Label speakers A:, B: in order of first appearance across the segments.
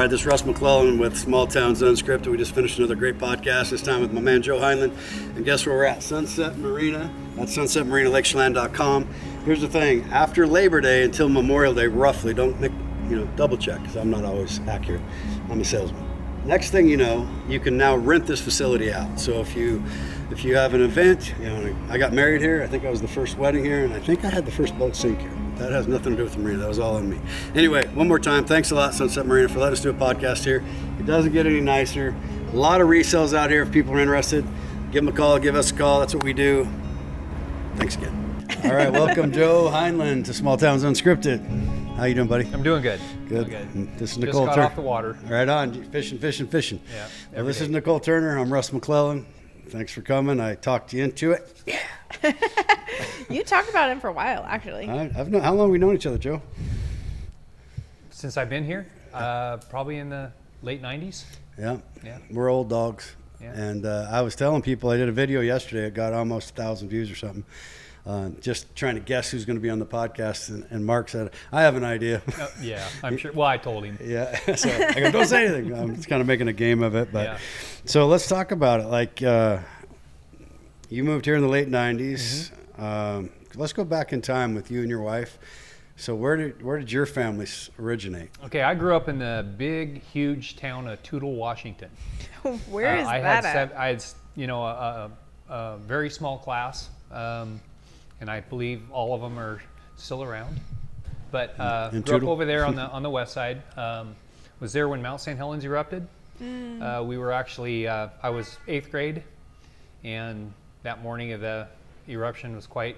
A: right, this is Russ McClellan with Small Towns Unscripted. We just finished another great podcast, this time with my man Joe Heinlen. And guess where we're at? Sunset Marina. That's Sunset Marina, LakeChelan.com. Here's the thing, after Labor Day until Memorial Day, roughly, don't double check, because I'm not always accurate. I'm a salesman. Next thing you know, you can now rent this facility out. So if you have an event, I got married here. I think I was the first wedding here, and I think I had the first boat sink here. That has nothing to do with the marina. That was all on me. Anyway, one more time, thanks a lot, Sunset Marina, for letting us do a podcast here. It doesn't get any nicer. A lot of resells out here. If people are interested, give them a call, give us a call. That's what we do. Thanks again. All right, welcome Joe Heinlen to Small Towns Unscripted. How you doing, buddy?
B: I'm doing good.
A: Good. This is Nicole
B: Just got off the water.
A: Right on, fishing.
B: Yeah.
A: Well, this is Nicole Turner. I'm Russ McClellan. Thanks for coming. I talked you into it. Yeah.
C: You talked about him for a while, actually.
A: How long have we known each other, Joe?
B: Since I've been here, probably in the late 90s.
A: Yeah.
B: Yeah.
A: We're old dogs.
B: Yeah.
A: And I was telling people, I did a video yesterday. It got almost 1,000 views or something. Just trying to guess who's going to be on the podcast. And Mark said, I have an idea.
B: Yeah, I'm sure. Well, I told him.
A: Yeah. So I go, don't say anything. I'm just kind of making a game of it. But
B: Yeah.
A: So let's talk about it. Like, you moved here in the late 90s.
B: Mm-hmm.
A: Let's go back in time with you and your wife. So where did your family originate?
B: Okay, I grew up in the big, huge town of Toutle, Washington.
C: Where is
B: I
C: that
B: had
C: at?
B: I had a very small class, and I believe all of them are still around. But grew up
A: Toutle?
B: over there on the west side. Was there when Mount St. Helens erupted. We were actually I was 8th grade, and that morning of the eruption was quite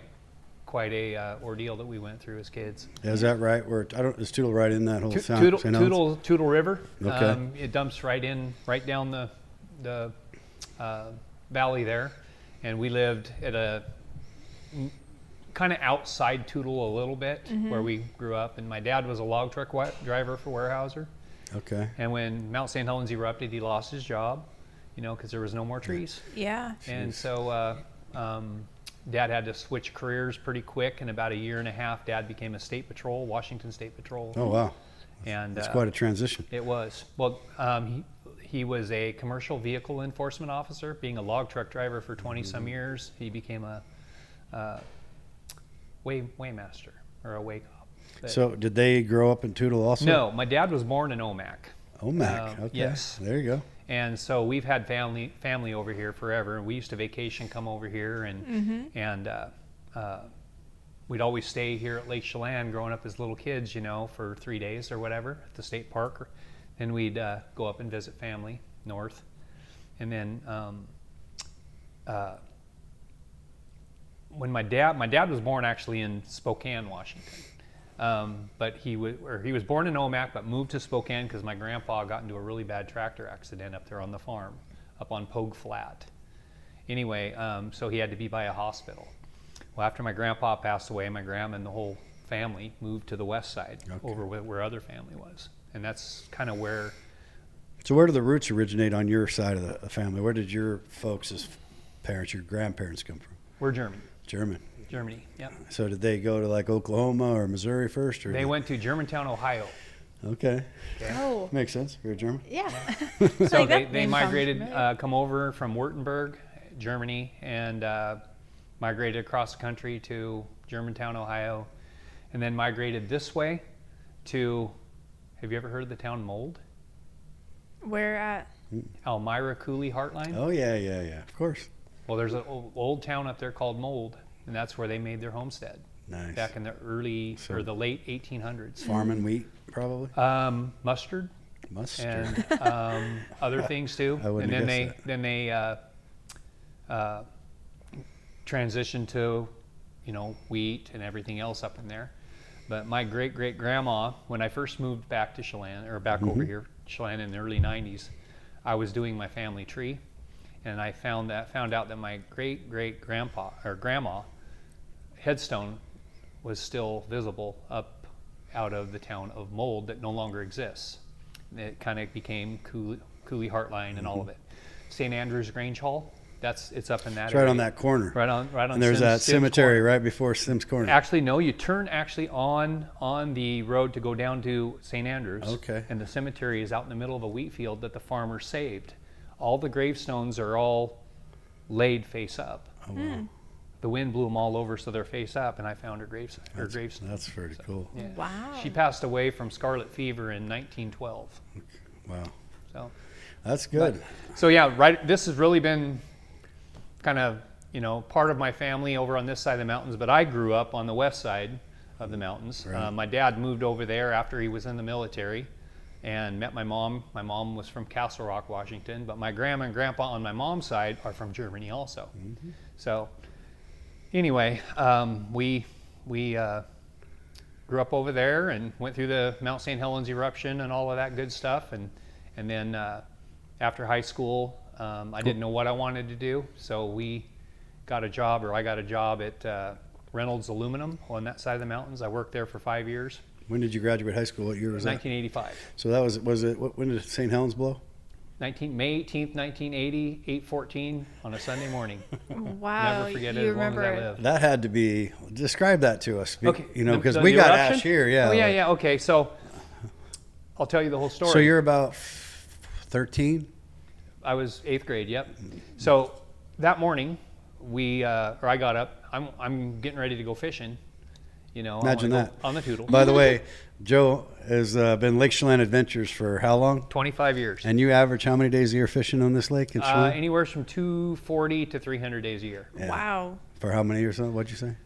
B: a ordeal that we went through as kids.
A: Yeah, is that right? Is Toutle right in that whole town?
B: Toutle River.
A: Okay.
B: It dumps right down the valley there, and we lived at a kind of outside Toutle a little bit, where we grew up. And my dad was a log truck driver for Weyerhaeuser.
A: Okay.
B: And when Mount St. Helens erupted, he lost his job, because there was no more trees.
C: Yeah.
B: And so Dad had to switch careers pretty quick. In about a year and a half, Dad became a state patrol, Washington State Patrol.
A: Oh, wow.
B: And
A: That's quite a transition.
B: It was. Well, he was a commercial vehicle enforcement officer. Being a log truck driver for 20-some years, he became a weighmaster or a weigh cop.
A: So did they grow up in Toutle also?
B: No, my dad was born in Omak.
A: Omak, okay.
B: Yes.
A: There you go.
B: And so we've had family over here forever. We used to vacation, come over here, and we'd always stay here at Lake Chelan growing up as little kids, for 3 days or whatever at the state park. And we'd go up and visit family north. And then when my dad was born actually in Spokane, Washington. But he was born in Omak, but moved to Spokane because my grandpa got into a really bad tractor accident up there on the farm, up on Pogue Flat. Anyway, so he had to be by a hospital. Well, after my grandpa passed away, my grandma and the whole family moved to the west side, over where other family was, and that's kind of where.
A: So where do the roots originate on your side of the family? Where did your folks' parents, your grandparents, come from?
B: We're German.
A: Germany,
B: yeah.
A: So did they go to like Oklahoma or Missouri first? Or
B: they went to Germantown, Ohio.
A: Okay.
C: Oh.
A: Makes sense. You're German?
C: Yeah.
B: So they migrated, come over from Württemberg, Germany, and migrated across the country to Germantown, Ohio, and then migrated this way to, have you ever heard of the town Mold?
C: Where at?
B: Elmira, Cooley, Heartline?
A: Oh, yeah, of course.
B: Well, there's an old town up there called Mold, and that's where they made their homestead.
A: Nice.
B: Back in the the late 1800s.
A: Farming wheat, probably?
B: Mustard.
A: Mustard.
B: And other things too.
A: I wouldn't
B: and
A: have
B: then they transitioned to, wheat and everything else up in there. But my great-great-grandma, when I first moved back to Chelan, or back over here, Chelan in the early 90s, I was doing my family tree. And I found out that my great-great-grandpa or grandma headstone was still visible up out of the town of Mold that no longer exists. It kind of became Cooley Heartline and all of it. St. Andrew's Grange Hall It's up in that
A: It's
B: area.
A: right on that corner.
B: Right on
A: And there's that
B: Sims
A: cemetery
B: corner.
A: right before Sims Corner.
B: Actually, no, you turn actually on the road to go down to St. Andrews.
A: Okay.
B: And the cemetery is out in the middle of a wheat field that the farmer saved. All the gravestones are all laid face up.
A: Oh, wow.
B: The wind blew them all over, so they're face up, and I found her gravestone.
A: That's pretty cool.
B: Yeah.
C: Wow.
B: She passed away from scarlet fever in 1912.
A: Wow.
B: So
A: That's good.
B: So yeah, right. This has really been kind of, part of my family over on this side of the mountains, but I grew up on the west side of the mountains.
A: Right.
B: My dad moved over there after he was in the military and met my mom. My mom was from Castle Rock, Washington, but my grandma and grandpa on my mom's side are from Germany also.
A: Mm-hmm.
B: So anyway, we grew up over there and went through the Mount St. Helens eruption and all of that good stuff. And then after high school, I didn't know what I wanted to do, so I got a job at Reynolds Aluminum on that side of the mountains. I worked there for 5 years.
A: When did you graduate high school? What year was that?
B: 1985.
A: So that was it? When did St. Helens blow?
B: May 18th, 1980, 8:14 on a Sunday morning.
C: Wow.
B: Never forget it
C: You
B: as long as I
C: remember it.
B: live.
A: That had to be. Describe that to us.
B: Okay.
A: Because
B: The
A: we got
B: eruption?
A: ash here. Yeah.
B: Oh, yeah. Okay, so I'll tell you the whole story.
A: So you're about 13.
B: I was 8th grade. Yep. So that morning, I got up. I'm getting ready to go fishing. I
A: Imagine
B: wanna
A: that.
B: go on the Toutle.
A: By the way, Joe has been Lake Chelan Adventures for how long?
B: 25 years.
A: And you average how many days a year fishing on this lake in Chelan?
B: Anywhere from 240 to 300 days a year.
A: Yeah.
C: Wow.
A: For how many years? What'd you say?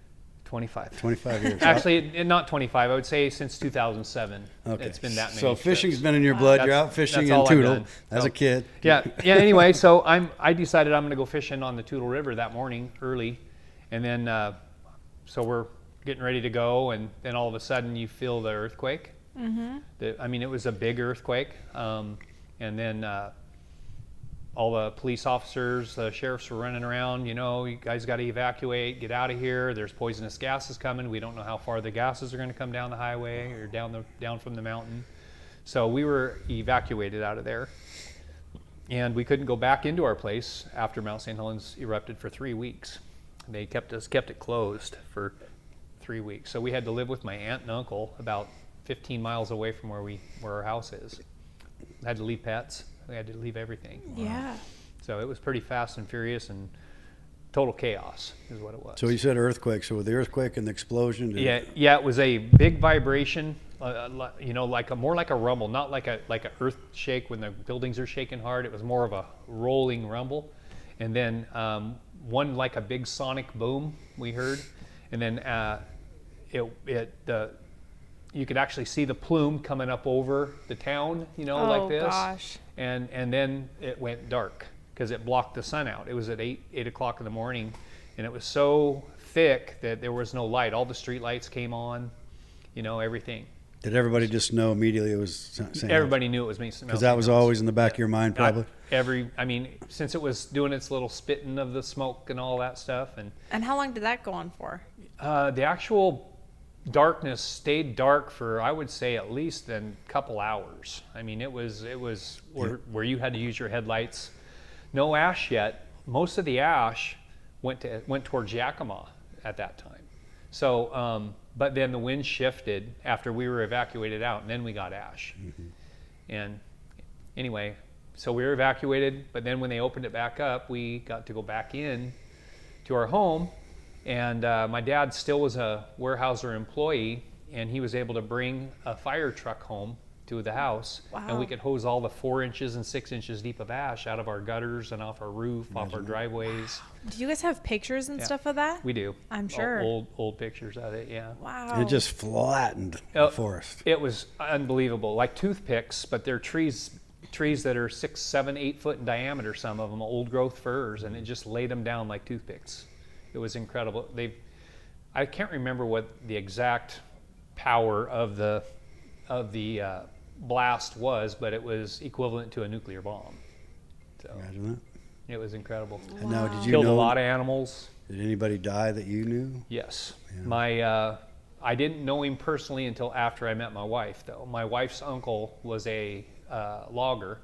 B: 25.
A: 25 years.
B: Actually, not 25. I would say since 2007.
A: Okay.
B: It's been that many.
A: So fishing's
B: trips.
A: been in your blood. You're
B: That's-
A: out fishing
B: that's
A: in
B: all I've
A: Toutle
B: done.
A: as
B: So-
A: a kid.
B: Yeah. Anyway, so I decided I'm going to go fishing on the Toutle River that morning early, and then so we're getting ready to go, and then all of a sudden you feel the earthquake. Mm-hmm. It was a big earthquake, and then all the police officers, the sheriffs were running around. You guys got to evacuate, get out of here. There's poisonous gases coming. We don't know how far the gases are going to come down the highway or down from the mountain. So we were evacuated out of there. And we couldn't go back into our place after Mount St. Helens erupted for 3 weeks. They kept it closed for 3 weeks. So we had to live with my aunt and uncle about 15 miles away from where our house is. I had to leave pets. We had to leave everything.
C: Yeah.
B: So it was pretty fast and furious and total chaos is what it was.
A: So you said earthquake. So with the earthquake and the explosion.
B: Yeah, it was a big vibration, more like a rumble, not like a earth shake when the buildings are shaking hard. It was more of a rolling rumble, and then one like a big sonic boom we heard, and then you could actually see the plume coming up over the town, like this. Oh
C: gosh.
B: And then it went dark because it blocked the sun out. It was at 8 o'clock in the morning, and it was so thick that there was no light. All the street lights came on, everything.
A: Did everybody just know immediately it was St.
B: Everybody knew it was me.
A: Because that was always in the back of your mind, probably.
B: Since it was doing its little spitting of the smoke and all that stuff,
C: And how long did that go on for?
B: the actual darkness stayed dark for, I would say, at least a couple hours. It was where you had to use your headlights. No ash yet. Most of the ash went towards Yakima at that time. So, but then the wind shifted after we were evacuated out, and then we got ash. Mm-hmm. And anyway, so we were evacuated, but then when they opened it back up, we got to go back in to our home. And my dad still was a Weyerhaeuser employee, and he was able to bring a fire truck home to the house.
C: Wow.
B: And we could hose all the 4 inches and 6 inches deep of ash out of our gutters and off our roof, off our driveways.
C: Do you guys have pictures and stuff of that?
B: We do.
C: I'm sure.
B: Old pictures of it, yeah.
C: Wow.
A: And it just flattened the forest.
B: It was unbelievable, like toothpicks, but they're trees that are 6, 7, 8 foot in diameter, some of them, old growth firs, and it just laid them down like toothpicks. It was incredible. I can't remember what the exact power of the blast was, but it was equivalent to a nuclear bomb. So
A: Imagine
B: it was incredible.
A: that. And now, did you
B: Killed
A: know?
B: a lot of animals.
A: Did anybody die that you knew?
B: Yes.
A: Yeah.
B: I didn't know him personally until after I met my wife, though. My wife's uncle was a logger,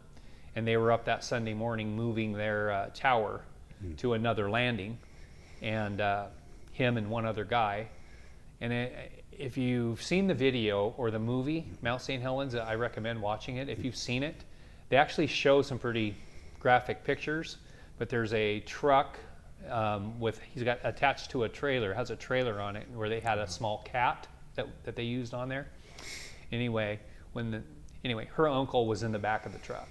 B: and they were up that Sunday morning moving their tower to another landing, and him and one other guy. And if you've seen the video or the movie, Mount St. Helens, I recommend watching it. If you've seen it, they actually show some pretty graphic pictures, but there's a truck he's got attached to a trailer, has a trailer on it, where they had a small cat that they used on there. Anyway, her uncle was in the back of the truck,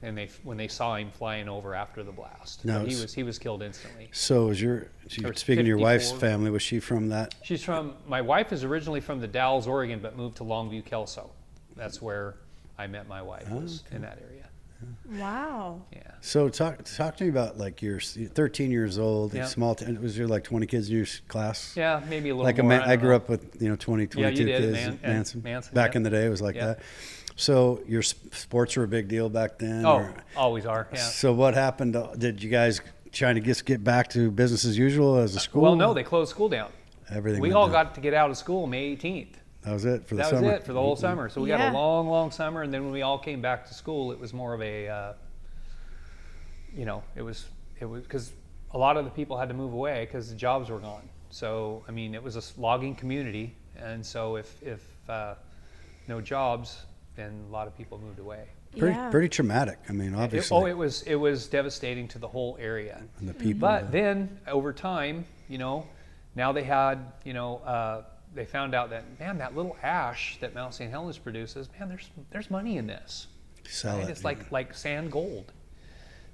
B: and when they saw him flying over after the blast,
A: No,
B: he was killed instantly.
A: So speaking of your wife's
B: 54.
A: family, was she from that?
B: My wife is originally from the Dalles, Oregon, but moved to Longview, Kelso. That's where I met my wife, was in that area.
C: Wow.
B: Yeah.
A: So talk to me about, like, you're 13 years old,
B: Yeah.
A: small town. Was there like 20 kids in your class?
B: Yeah, maybe a little
A: Like
B: more.
A: I grew up with 20, 22
B: Yeah, you did,
A: kids.
B: Manson,
A: Back
B: yeah.
A: in the day, it was like
B: Yeah.
A: that. So your sports were a big deal back then?
B: Oh, always are. Yeah.
A: So what happened? Did you guys trying to get back to business as usual as a school?
B: Well, no, they closed school down.
A: Everything.
B: We
A: went
B: all
A: down.
B: got to get out of school May 18th.
A: That was it for the
B: That
A: summer.
B: was it for the whole summer. So we got
C: Yeah.
B: a long, long summer, and then when we all came back to school, it was more of a, it was because a lot of the people had to move away because the jobs were gone. So I mean, it was a logging community, and so if no jobs, then a lot of people moved away.
A: Pretty traumatic. I mean, obviously.
B: It was devastating to the whole area.
A: And the people.
B: But then over time, now they had, they found out that, man, that little ash that Mount St. Helens produces, man, there's money in this.
A: Sell
B: Right?
A: it.
B: It's like sand gold.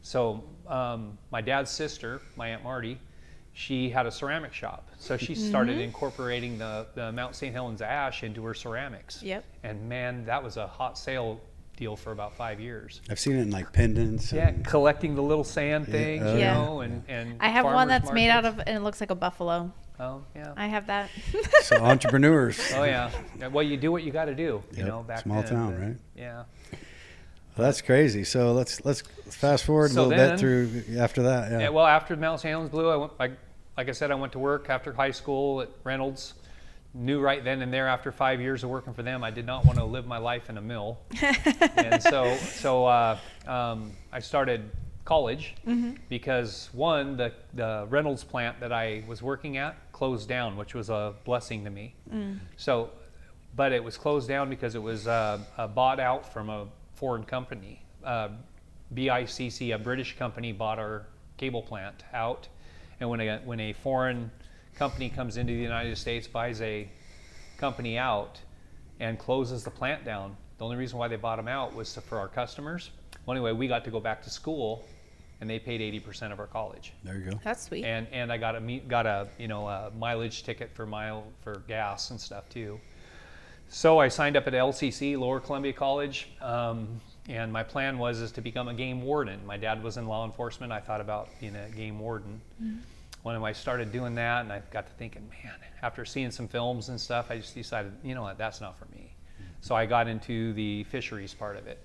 B: So my dad's sister, my Aunt Marty, she had a ceramic shop. So she started incorporating the Mount St. Helens ash into her ceramics.
C: Yep.
B: And man, that was a hot sale deal for about 5 years.
A: I've seen it in like pendants.
B: Yeah,
A: and-
B: collecting the little sand things,
C: Yeah.
B: and
C: I have one
B: farmers
C: that's made out
B: markets.
C: of, and it looks like a buffalo.
B: Oh, yeah.
C: I have that.
A: So entrepreneurs.
B: Oh, yeah. Well, you do what you got to do,
A: Yep,
B: back
A: small
B: then.
A: town,
B: but,
A: right?
B: Yeah.
A: Well, that's crazy. So let's fast forward a
B: So
A: little
B: then-
A: bit through after that. Yeah.
B: Yeah, well, after Mount St. Helens blew, like I said, I went to work after high school at Reynolds. Knew right then and there, after 5 years of working for them, I did not want to live my life in a mill. And so I started college because one, the Reynolds plant that I was working at closed down, which was a blessing to me. So, but it was closed down because it was bought out from a foreign company. BICC, a British company, bought our cable plant out. And when a foreign company comes into the United States, buys a company out, and closes the plant down, the only reason why they bought them out was for our customers. Well, anyway, we got to go back to school, and they paid 80% of our college.
A: There you go.
C: That's sweet.
B: And I got a mileage ticket for gas and stuff too. So I signed up at LCC, Lower Columbia College, and my plan was to become a game warden. My dad was in law enforcement. I thought about being a game warden. When I started doing that, and I got to thinking, man, after seeing some films and stuff, I just decided, you know what, that's not for me. So I got into the fisheries part of it.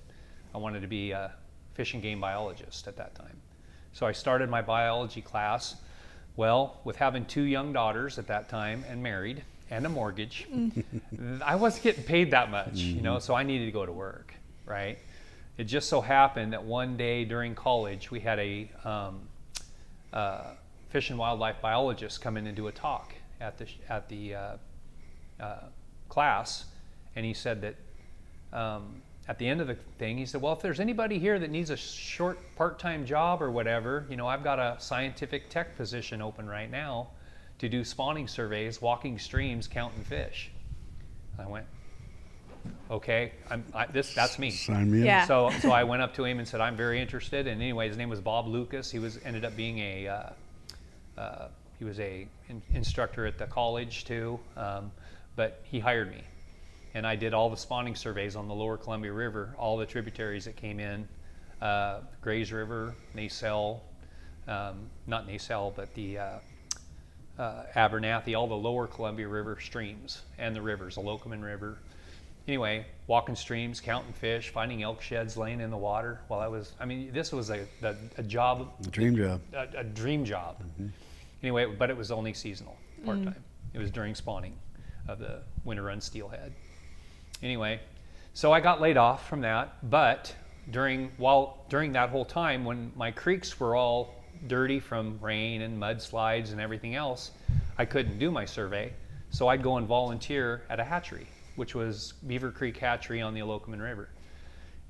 B: I wanted to be a fish and game biologist at that time. So I started my biology class. Well, with having 2 young daughters at that time and married and a mortgage, I wasn't getting paid that much, so I needed to go to work, right? It just so happened that one day during college, we had a fish and wildlife biologist come in and do a talk at the class, and he said that at the end of the thing, he said, well, if there's anybody here that needs a short part-time job or whatever, I've got a scientific tech position open right now to do spawning surveys, walking streams, counting fish. I went, okay, that's me.
A: Sign me up.
C: Yeah.
B: So I went up to him and said, I'm very interested. And anyway, his name was Bob Lucas. He ended up being he was a instructor at the college too, but he hired me. And I did all the spawning surveys on the Lower Columbia River, all the tributaries that came in, Grays River, Nacelle, not Nacelle, but the Abernathy, all the Lower Columbia River streams and the rivers, the Locoman River. Anyway, walking streams, counting fish, finding elk sheds laying in the water. Well, this was a job.
A: A dream job.
B: A dream job. Anyway, but it was only seasonal, part-time. It was during spawning of the winter run steelhead. Anyway, so I got laid off from that, but during that whole time when my creeks were all dirty from rain and mudslides and everything else, I couldn't do my survey. So I'd go and volunteer at a hatchery, which was Beaver Creek Hatchery on the Elocomin River.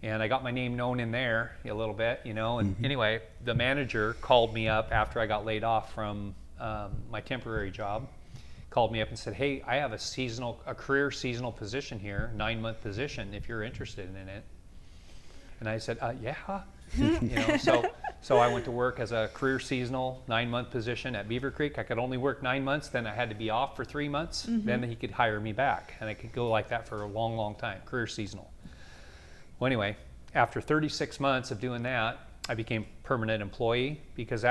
B: And I got my name known in there a little bit, you know. And anyway, the manager called me up after I got laid off from my temporary job. Called me up and said, "Hey, I have a career seasonal position here, 9-month position, if you're interested in it." And I said, "Yeah." You know, so I went to work as a career seasonal 9-month position at Beaver Creek. I could only work 9 months, then I had to be off for 3 months. Then he could hire me back, and I could go like that for a long, long time, career seasonal. Well, anyway, after 36 months of doing that, I became permanent employee because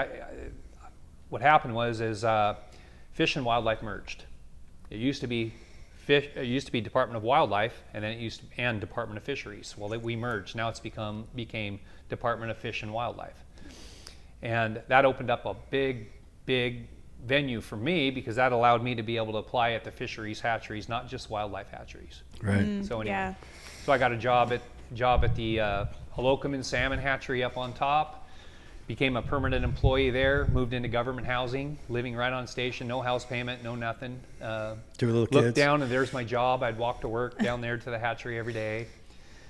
B: what happened was Fish and Wildlife merged. It used to be Department of Wildlife, and then and Department of Fisheries. Well, we merged. Now it's became Department of Fish and Wildlife, and that opened up a big venue for me because that allowed me to be able to apply at the fisheries hatcheries, not just wildlife hatcheries.
A: Right.
B: So anyway, so I got a job at the Elocomin Salmon Hatchery up on top. Became a permanent employee there, moved into government housing, living right on station, no house payment, no nothing.
A: 2 little kids.
B: Looked down and there's my job. I'd walk to work down there to the hatchery every day.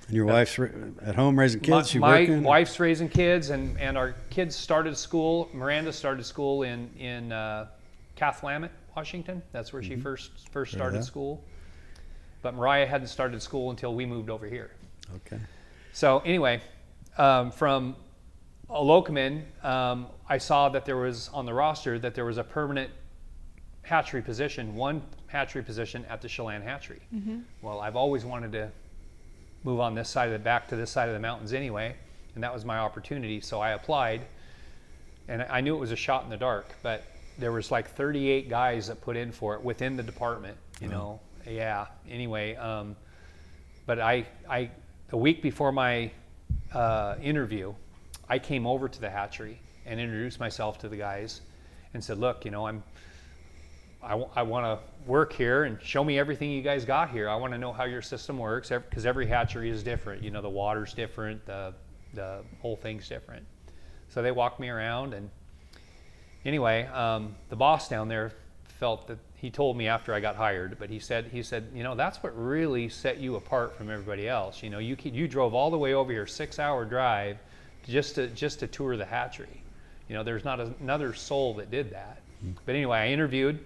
A: And your wife's at home raising kids?
B: My wife's raising kids, and our kids started school. Miranda started school in Cathlamet, Washington. That's where she first started school. But Mariah hadn't started school until we moved over here.
A: Okay.
B: So anyway, from Elocomin, I saw that there was on the roster that there was a permanent hatchery position, one hatchery position at the Chelan Hatchery. Well, I've always wanted to move on this side back to this side of the mountains anyway, and that was my opportunity. So I applied, and I knew it was a shot in the dark, but there was like 38 guys that put in for it within the department. You know, Anyway, but the week before my interview, I came over to the hatchery and introduced myself to the guys and said, "Look, you know, I want to work here and show me everything you guys got here. I want to know how your system works because every hatchery is different. You know, the water's different, the whole thing's different." So they walked me around, and anyway, the boss down there felt that he told me after I got hired, but he said, "You know, that's what really set you apart from everybody else. You know, you drove all the way over here, 6-hour drive, just to tour the hatchery. You know, there's not another soul that did that." But anyway, I interviewed.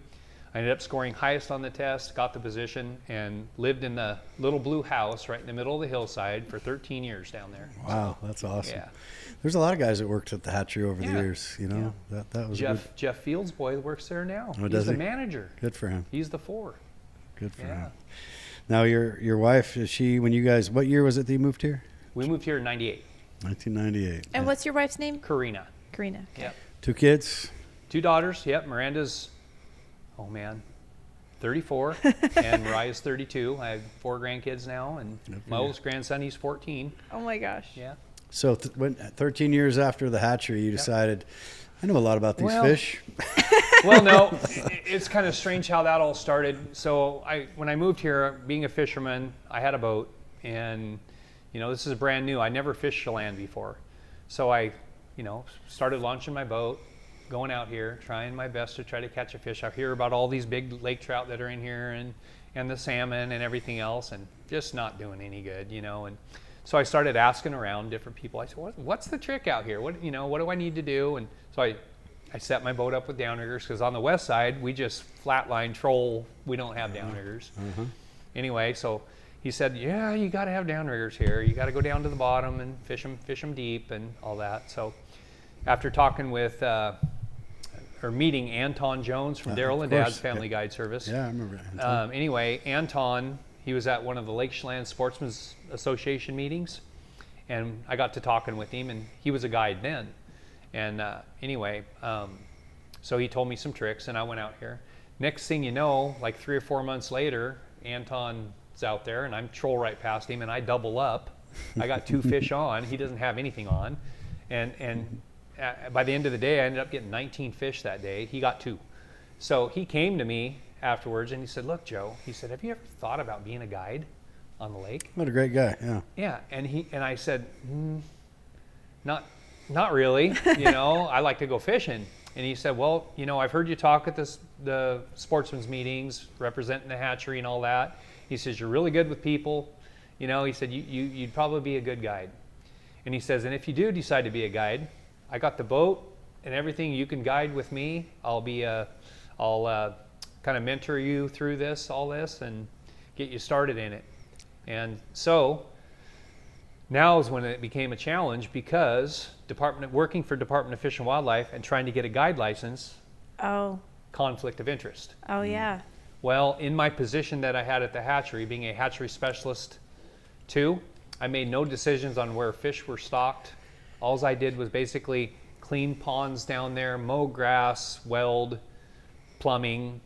B: I ended up scoring highest on the test, got the position, and lived in the little blue house right in the middle of the hillside for 13 years down there.
A: Wow, that's awesome.
B: Yeah.
A: There's a lot of guys that worked at the hatchery over the years, you know. That was
B: Jeff Fields' boy works there now.
A: Oh,
B: He's the manager.
A: Good for him.
B: He's the 4.
A: Good for him. Now your wife, is she, when you guys, what year was it that you moved here?
B: We moved here in 98.
A: 1998.
C: And what's your wife's name?
B: Karina.
C: Karina.
B: Yep.
A: 2 kids?
B: 2 daughters. Yep. Miranda's, 34, and Mariah's 32. I have 4 grandkids now, and my oldest grandson, he's 14.
C: Oh my gosh.
B: Yeah.
A: So when 13 years after the hatchery, you decided, I know a lot about these fish.
B: Well, no, it's kind of strange how that all started. So when I moved here, being a fisherman, I had a boat, and this is brand new. I never fished Chelan before. So I started launching my boat, going out here, trying my best to try to catch a fish. I hear about all these big lake trout that are in here and the salmon and everything else, and just not doing any good, And so I started asking around different people. I said, what's the trick out here? What do I need to do? And so I set my boat up with downriggers, because on the west side, we just flatline troll. We don't have downriggers. Anyway, so he said, yeah, you got to have downriggers here. You got to go down to the bottom and fish them deep and all that. So after talking with or meeting Anton Jones from Daryl and Dad's Family Guide Service.
A: Yeah, I remember Anton.
B: Anyway, Anton, he was at one of the Lake Chelan Sportsmen's Association meetings, and I got to talking with him, and he was a guide then. And so he told me some tricks, and I went out here. Next thing you know, like 3 or 4 months later, Anton's out there, and I'm troll right past him, and I double up. I got 2 fish on. He doesn't have anything on. And by the end of the day, I ended up getting 19 fish that day. He got 2. So he came to me afterwards, and he said, look, Joe, he said, have you ever thought about being a guide on the lake?
A: What a great guy, yeah.
B: Yeah, and I said, not not really. I like to go fishing. And he said, well, I've heard you talk at the sportsman's meetings, representing the hatchery and all that. He says, you're really good with people. He said, you'd probably be a good guide. And he says, and if you do decide to be a guide, I got the boat and everything. You can guide with me. I'll kind of mentor you through all this, and get you started in it. And so now is when it became a challenge, because working for Department of Fish and Wildlife and trying to get a guide license.
C: Oh.
B: Conflict of interest.
C: Oh, yeah.
B: Well, in my position that I had at the hatchery, being a hatchery specialist too, I made no decisions on where fish were stocked. All I did was basically clean ponds down there, mow grass, weld, plumbing,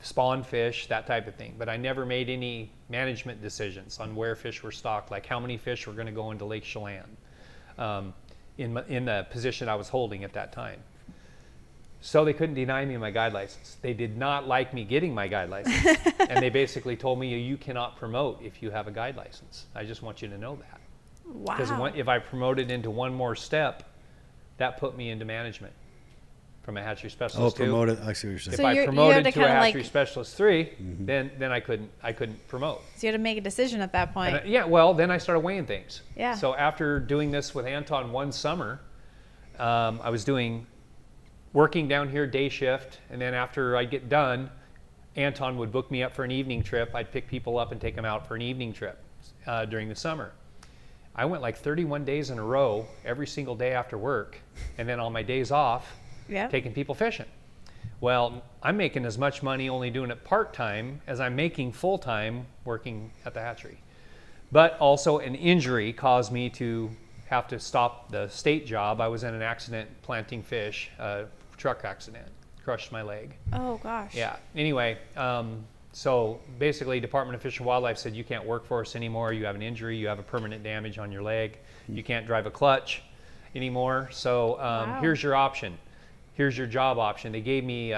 B: spawn fish, that type of thing. But I never made any management decisions on where fish were stocked, like how many fish were going to go into Lake Chelan, in the position I was holding at that time. So they couldn't deny me my guide license. They did not like me getting my guide license. And they basically told me, you cannot promote if you have a guide license. I just want you to know that.
C: Wow.
B: Because if I promoted into one more step, that put me into management from a hatchery specialist 2.
A: Promoted. I see what you're saying.
B: If
C: So
B: I promoted to a
C: kinda
B: hatchery specialist 3,
A: Mm-hmm.
B: then I couldn't promote.
C: So you had to make a decision at that point.
B: Then I started weighing things.
C: Yeah.
B: So after doing this with Anton one summer, I was working down here day shift, and then after I get done, Anton would book me up for an evening trip. I'd pick people up and take them out for an evening trip during the summer. I went like 31 days in a row, every single day after work, and then on my days off, taking people fishing. Well, I'm making as much money only doing it part-time as I'm making full-time working at the hatchery. But also an injury caused me to have to stop the state job. I was in an accident planting fish, truck accident, crushed my leg.
C: Oh, gosh.
B: Yeah. Anyway, so basically Department of Fish and Wildlife said, you can't work for us anymore. You have an injury. You have a permanent damage on your leg. You can't drive a clutch anymore. So here's your option. Here's your job option. They gave me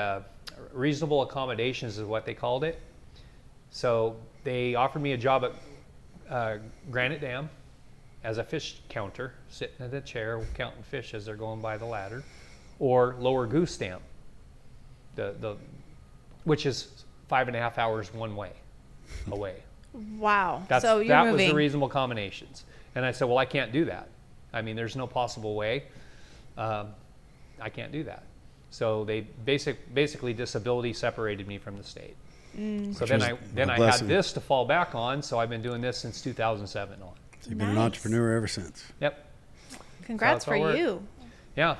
B: reasonable accommodations is what they called it. So they offered me a job at Granite Dam as a fish counter, sitting at a chair counting fish as they're going by the ladder, or Lower Goose Dam, which is 5.5 hours one way away.
C: Wow.
B: That
C: moving.
B: was the reasonable combinations. And I said, well, I can't do that. I mean, there's no possible way. I can't do that. So they basically disability separated me from the state. So then I had this to fall back on. So I've been doing this since 2007 on.
A: So you've been an entrepreneur ever since.
B: Yep.
C: Congrats for you.
B: Yeah.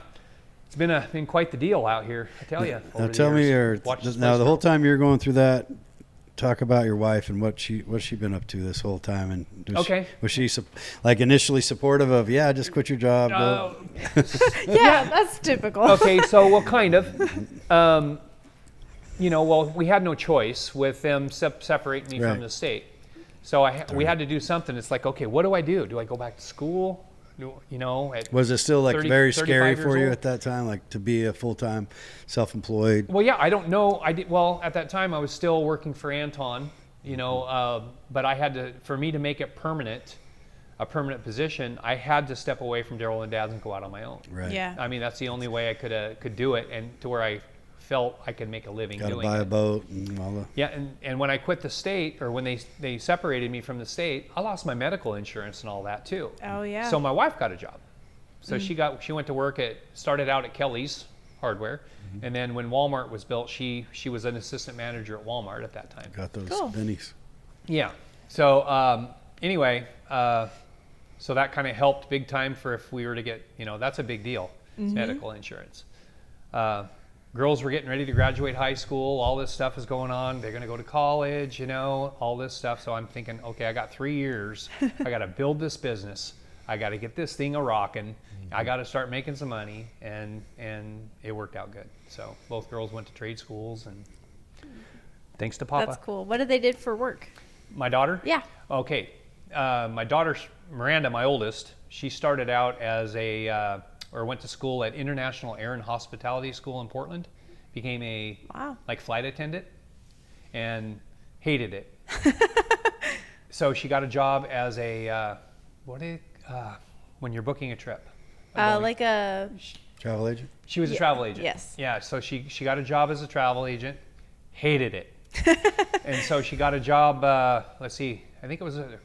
B: It's been quite the deal out here, I tell you.
A: Now tell me, the whole time you're going through that, talk about your wife and what's she been up to this whole time, and was she like initially supportive of just quit your job?
C: Yeah, that's typical.
B: Okay, so kind of, we had no choice with them separating me from the state, so we had to do something. It's like, okay, what do I do? Do I go back to school?
A: Was it still like very scary for you
B: old?
A: at that time, like to be a full-time self-employed?
B: Well, yeah, I don't know. At that time I was still working for Anton, but I had to, for me to make it a permanent position, I had to step away from Daryl and Dad's and go out on my own.
A: Right.
C: Yeah.
B: I mean, that's the only way I could do it, and to where I felt I could make a living doing it.
A: Got to buy a boat and all that.
B: Yeah, and when I quit the state, or when they separated me from the state, I lost my medical insurance and all that too.
C: Oh, yeah.
B: So my wife got a job. So she went to work started out at Kelly's Hardware, and then when Walmart was built, she was an assistant manager at Walmart at that time.
A: Got those
C: Cool.
A: bennies.
B: Yeah. So anyway, so that kind of helped big time for if we were to get, that's a big deal, medical insurance. Girls were getting ready to graduate high school. All this stuff is going on. They're going to go to college, all this stuff. So I'm thinking, okay, I got 3 years. I got to build this business. I got to get this thing a-rocking. I got to start making some money. And it worked out good. So both girls went to trade schools, and thanks to Papa.
C: That's cool. What did they did for work?
B: My daughter?
C: Yeah.
B: Okay. My daughter, Miranda, my oldest, she started out as went to school at International Air and Hospitality School in Portland, became a flight attendant, and hated it. So she got a job as when you're booking a trip,
C: Like a
A: Travel agent?
B: She was a travel agent.
C: Yes.
B: Yeah, so she got a job as a travel agent, hated it. And so she got a job, let's see, I think it was a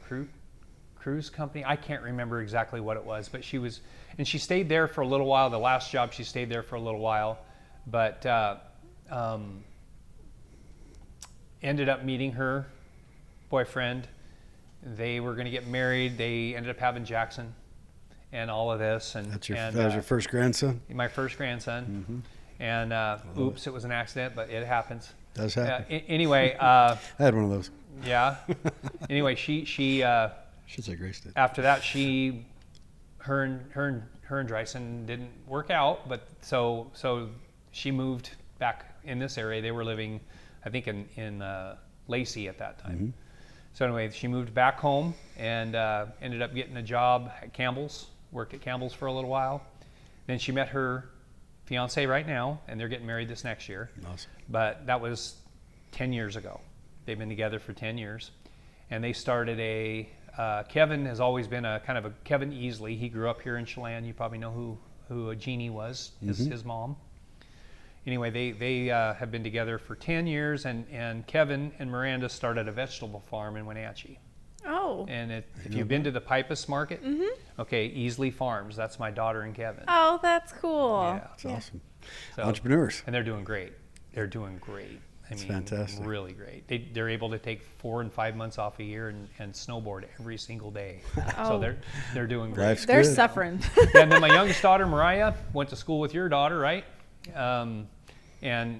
B: cruise company. I can't remember exactly what it was, but she stayed there for a little while. The last job, she stayed there for a little while, but ended up meeting her boyfriend. They were going to get married. They ended up having Jackson and all of this. And
A: that was your first grandson?
B: My first grandson. And oops, it was an accident, but it happens.
A: Does happen.
B: Anyway.
A: I had one of those.
B: Yeah. Anyway, she
A: should say Grace did.
B: After that, her and Dryson didn't work out, but so she moved back in this area. They were living, I think, in Lacey at that time. So anyway, she moved back home and ended up getting a job at Campbell's. Worked at Campbell's for a little while. Then she met her fiance right now, and they're getting married this next year.
A: Awesome.
B: But that was 10 years ago. They've been together for 10 years. And they started Kevin has always been a kind of a Kevin Easley. He grew up here in Chelan. You probably know who Jeannie was, his mom. Anyway, they have been together for 10 years, and Kevin and Miranda started a vegetable farm in Wenatchee.
C: Oh.
B: And if you've been to the Pipus Market, okay, Easley Farms. That's my daughter and Kevin.
C: Oh, that's cool.
B: Yeah.
A: That's awesome.
B: So,
A: entrepreneurs.
B: And they're doing great. They're doing great. I mean,
A: fantastic.
B: Really great. They're able to take 4 and 5 months off a year and snowboard every single day. So they're doing great.
A: Life's
C: They're
A: good.
C: suffering.
B: And then my youngest daughter, Mariah, went to school with your daughter, right? And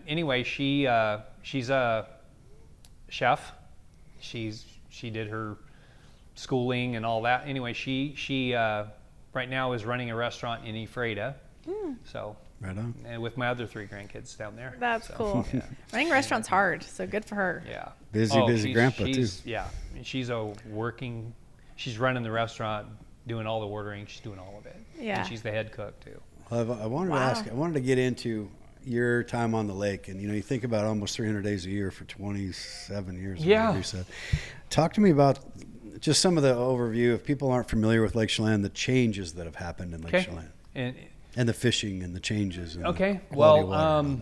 B: anyway, she's a chef. She did her schooling and all that. Anyway, she right now is running a restaurant in Ephrata. So
A: right on.
B: And with my other 3 grandkids down there.
C: That's cool.
B: Yeah.
C: Running a restaurant's hard, so good for her.
B: Yeah.
A: Busy grandpa too.
B: Yeah. And she's running the restaurant, doing all the ordering. She's doing all of it.
C: Yeah.
B: And she's the head cook too.
A: Well, I wanted to get into your time on the lake, and you think about almost 300 days a year for 27 years.
B: Yeah.
A: You said. Talk to me about just some of the overview. If people aren't familiar with Lake Chelan, the changes that have happened in Lake Chelan, and the fishing and the changes. And the quality of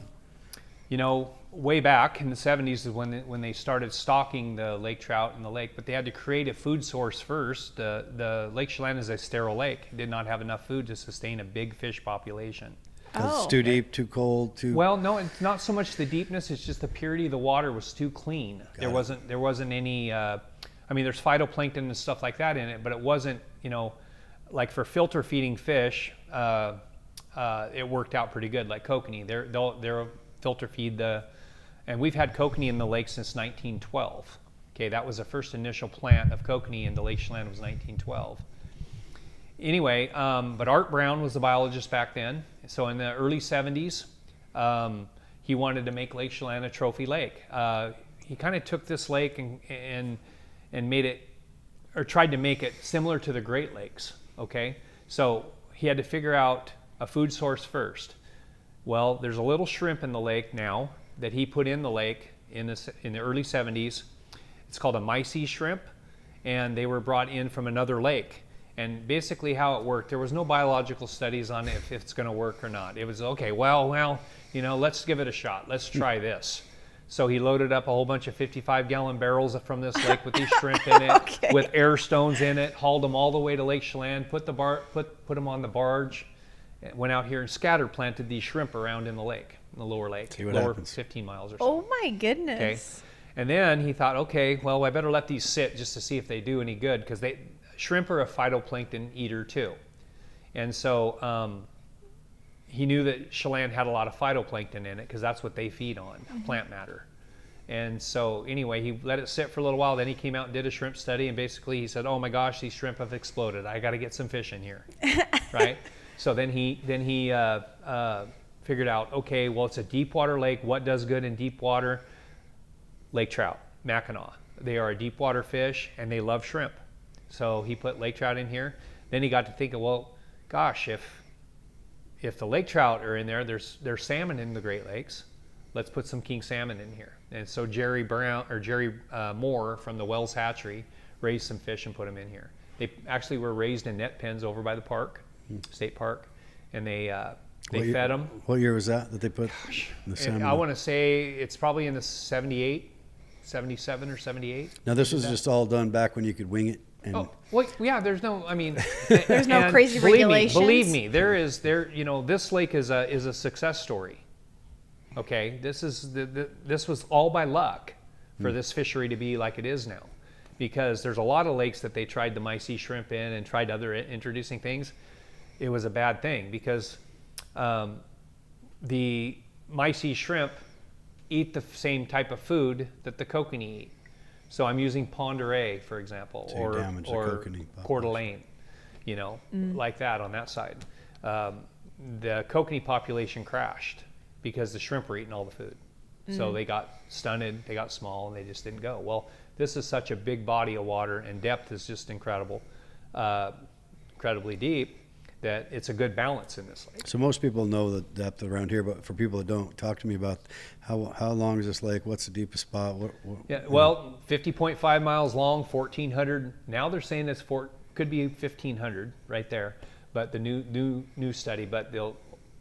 A: water.
B: Way back in the 70s is when they started stocking the lake trout in the lake, but they had to create a food source first. The Lake Chelan is a sterile lake. It did not have enough food to sustain a big fish population.
A: Because it's too deep, too cold, too.
B: Well, no, it's not so much the deepness. It's just the purity of the water was too clean. There wasn't any. There's phytoplankton and stuff like that in it, but it wasn't. Like for filter feeding fish, it worked out pretty good. Like kokanee, they'll filter feed and we've had kokanee in the lake since 1912. Okay, that was the first initial plant of kokanee in the Lake Chelan was 1912. Anyway, but Art Brown was the biologist back then. So in the early 70s, he wanted to make Lake Chelan a trophy lake. He kind of took this lake and made it, or tried to make it similar to the Great Lakes. Okay, so he had to figure out a food source first. Well, there's a little shrimp in the lake now that he put in the lake in the early 70s. It's called a mysis shrimp, and they were brought in from another lake. And basically how it worked, there was no biological studies on if it's going to work or not. It was, okay, well, let's give it a shot. Let's try this. So he loaded up a whole bunch of 55-gallon barrels from this lake with these shrimp in it, with air stones in it, hauled them all the way to Lake Chelan, put them on the barge, went out here and scatter planted these shrimp around in the lake, in the lower lake, lower 15 miles or so.
C: Oh my goodness.
B: Okay. And then he thought, okay, well, I better let these sit just to see if they do any good, because shrimp are a phytoplankton eater too. And so he knew that Chelan had a lot of phytoplankton in it because that's what they feed on, plant matter. And so anyway, he let it sit for a little while. Then he came out and did a shrimp study, and basically he said, oh my gosh, these shrimp have exploded. I got to get some fish in here, right? So then he figured out, okay, well, it's a deep water lake. What does good in deep water? Lake trout, Mackinaw. They are a deep water fish, and they love shrimp. So he put lake trout in here. Then he got to thinking, well, gosh, if the lake trout are in there, there's salmon in the Great Lakes. Let's put some king salmon in here. And so Jerry Moore from the Wells Hatchery raised some fish and put them in here. They actually were raised in net pens over by the park, state park. and they
A: What year-
B: fed them.
A: What year was that they put the salmon?
B: I want to say it's probably in the 78, 77 or 78.
A: Now this was just all done back when you could wing it. And
B: Oh, well, yeah, there's no, I mean,
C: There's no
B: and
C: crazy regulations.
B: Believe me, this lake is a success story. Okay, this was all by luck for this fishery to be like it is now, because there's a lot of lakes that they tried the mycie shrimp in and tried other introducing things. It was a bad thing because the mycie shrimp eat the same type of food that the kokanee eat. So I'm using Pond Oreille, for example,
A: So you
B: or
A: damage the kokanee
B: Coeur d'Alene, like that on that side. The kokanee population crashed because the shrimp were eating all the food. So they got stunted, they got small, and they just didn't go. Well, this is such a big body of water, and depth is just incredible, incredibly deep, that it's a good balance in this lake.
A: so most people know the depth around here, but for people that don't, talk to me about how long is this lake? What's the deepest spot?
B: Yeah, well, 50.5 miles long, 1,400. Now they're saying it's could be 1,500 right there, but the new study. But the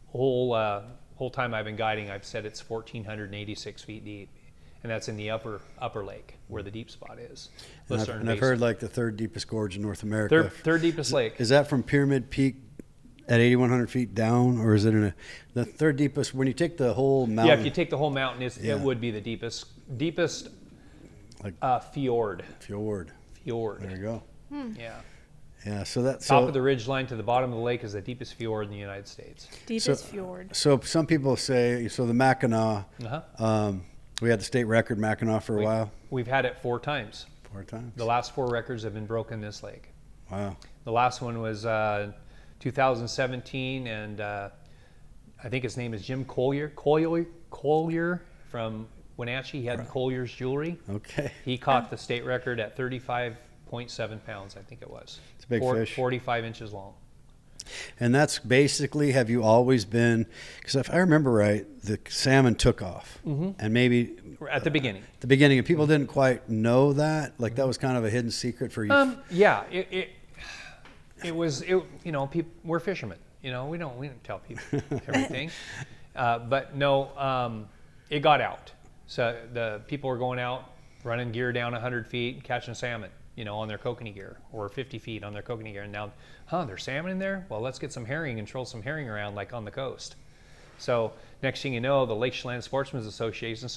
B: whole time I've been guiding, I've said it's 1,486 feet deep, and that's in the upper lake where the deep spot is.
A: And I've heard like the third deepest gorge in North America.
B: Third deepest lake.
A: Is that from Pyramid Peak at 8,100 feet down, or is it the third deepest? When you take the whole mountain.
B: Yeah, if you take the whole mountain, it would be the deepest
A: like
B: fjord.
A: Fjord. There you go.
B: Yeah.
A: Yeah, so that's
B: Top of the ridge line to the bottom of the lake is the deepest fjord in the United States.
C: Deepest fjord.
A: So some people say, so the Mackinac, we had the state record Mackinac for a while.
B: We've had it 4 times.
A: 4 times.
B: The last 4 records have been broken in this lake.
A: Wow.
B: The last one was 2017, and I think his name is Jim Collier from Wenatchee. He had Collier's Jewelry.
A: Okay.
B: He caught the state record at 35.7 pounds, I think it was.
A: It's a big fish.
B: 45 inches long.
A: And that's basically, have you always been, because if I remember right, the salmon took off. And maybe
B: At the beginning.
A: and people didn't quite know that. Like that was kind of a hidden secret for you.
B: Yeah, it was, people, we're fishermen, we don't tell people everything. But no, it got out. So the people were going out, running gear down 100 feet, catching salmon, on their kokanee gear, or 50 feet on their kokanee gear. And now, there's salmon in there? Well, let's get some herring and troll some herring around like on the coast. So next thing you know, the Lake Chelan Sportsmen's Association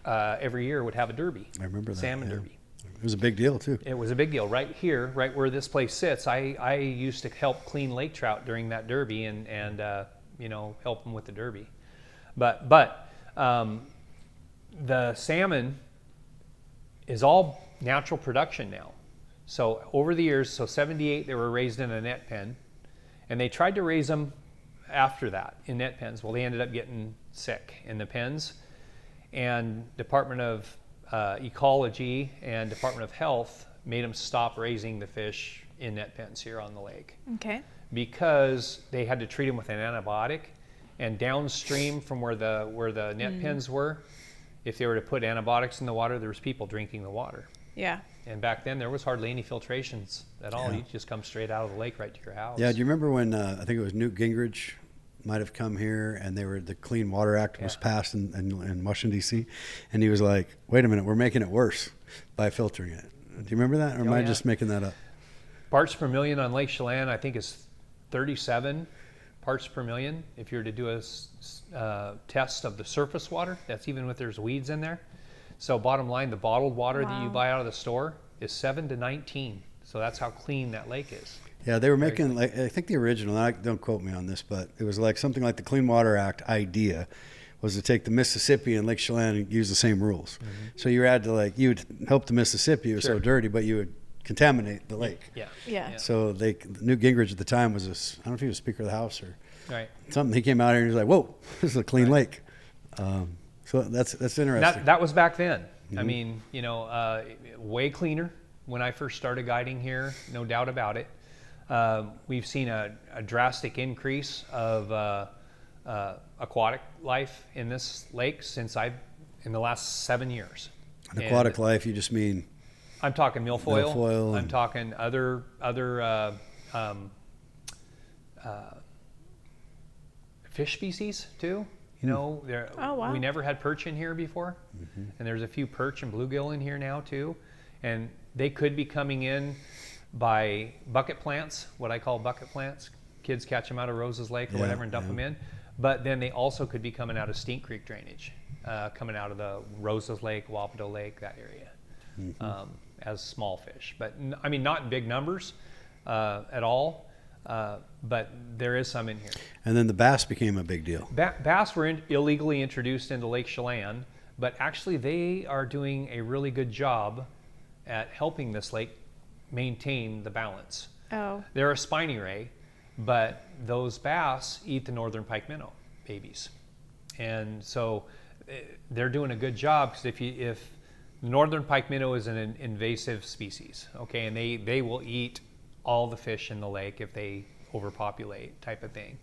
B: every year would have a derby.
A: I remember that.
B: Salmon derby.
A: It was a big deal too.
B: It was a big deal. Right here, right where this place sits, I used to help clean lake trout during that derby and help them with the derby. But the salmon is all natural production now. So over the years, 78 they were raised in a net pen, and they tried to raise them after that in net pens. Well, they ended up getting sick in the pens, and Department of Ecology and Department of Health made them stop raising the fish in net pens here on the lake.
C: Okay.
B: Because they had to treat them with an antibiotic, and downstream from where the net pens were, if they were to put antibiotics in the water, there was people drinking the water.
C: Yeah.
B: And back then there was hardly any filtrations at all. You just come straight out of the lake right to your house.
A: Yeah, do you remember when I think it was Newt Gingrich might have come here, and the Clean Water Act was passed in Washington D.C., and he was like, "Wait a minute, we're making it worse by filtering it." Do you remember that, or am I just making that up?
B: Parts per million on Lake Chelan, I think, is 37 parts per million. If you were to do a test of the surface water, that's even if there's weeds in there. So bottom line, the bottled water that you buy out of the store is 7 to 19. So that's how clean that lake is.
A: Yeah, they were making, like, I think the original, don't quote me on this, but it was like something like the Clean Water Act idea was to take the Mississippi and Lake Chelan and use the same rules. So you had to, you would help the Mississippi, it was so dirty, but you would contaminate the lake.
C: Yeah.
A: So Newt Gingrich at the time was I don't know if he was Speaker of the House or something. He came out here and he was like, "Whoa, this is a clean lake." So that's interesting.
B: That was back then. I mean, way cleaner when I first started guiding here, no doubt about it. We've seen a drastic increase of aquatic life in this lake in the last 7 years.
A: An aquatic life, you just mean?
B: I'm talking milfoil.
A: Milfoil
B: I'm talking other fish species too. You know,
C: Oh, wow.
B: we never had perch in here before, and there's a few perch and bluegill in here now too, and they could be coming in by bucket plants, what I call bucket plants. Kids catch them out of Rose's Lake or whatever and dump them in, but then they also could be coming out of Stink Creek drainage, coming out of the Rose's Lake, Wapato Lake, that area, as small fish. But I mean, not in big numbers at all. But there is some in here.
A: And then the bass became a big deal.
B: Bass were illegally introduced into Lake Chelan, but actually they are doing a really good job at helping this lake maintain the balance.
C: Oh.
B: They're a spiny ray, but those bass eat the northern pike minnow babies. And so they're doing a good job, because if northern pike minnow is an invasive species, okay, and they will eat all the fish in the lake if they overpopulate, type of thing.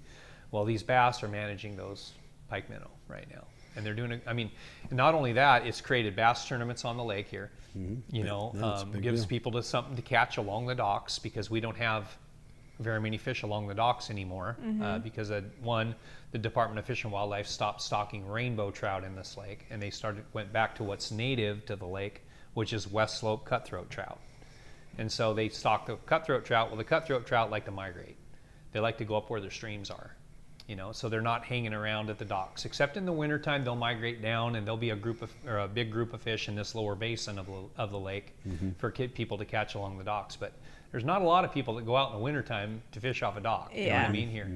B: Well, these bass are managing those pike minnow right now, and they're doing I mean, not only that, it's created bass tournaments on the lake here. You know, gives people something to catch along the docks, because we don't have very many fish along the docks anymore, because the Department of Fish and Wildlife stopped stocking rainbow trout in this lake, and they went back to what's native to the lake, which is west slope cutthroat trout. And so they stock the cutthroat trout. Well, the cutthroat trout like to migrate. They like to go up where their streams are, you know, so they're not hanging around at the docks. Except in the wintertime, they'll migrate down, and there'll be a big group of fish in this lower basin of the lake for people to catch along the docks. But there's not a lot of people that go out in the wintertime to fish off a dock. You know what I mean here?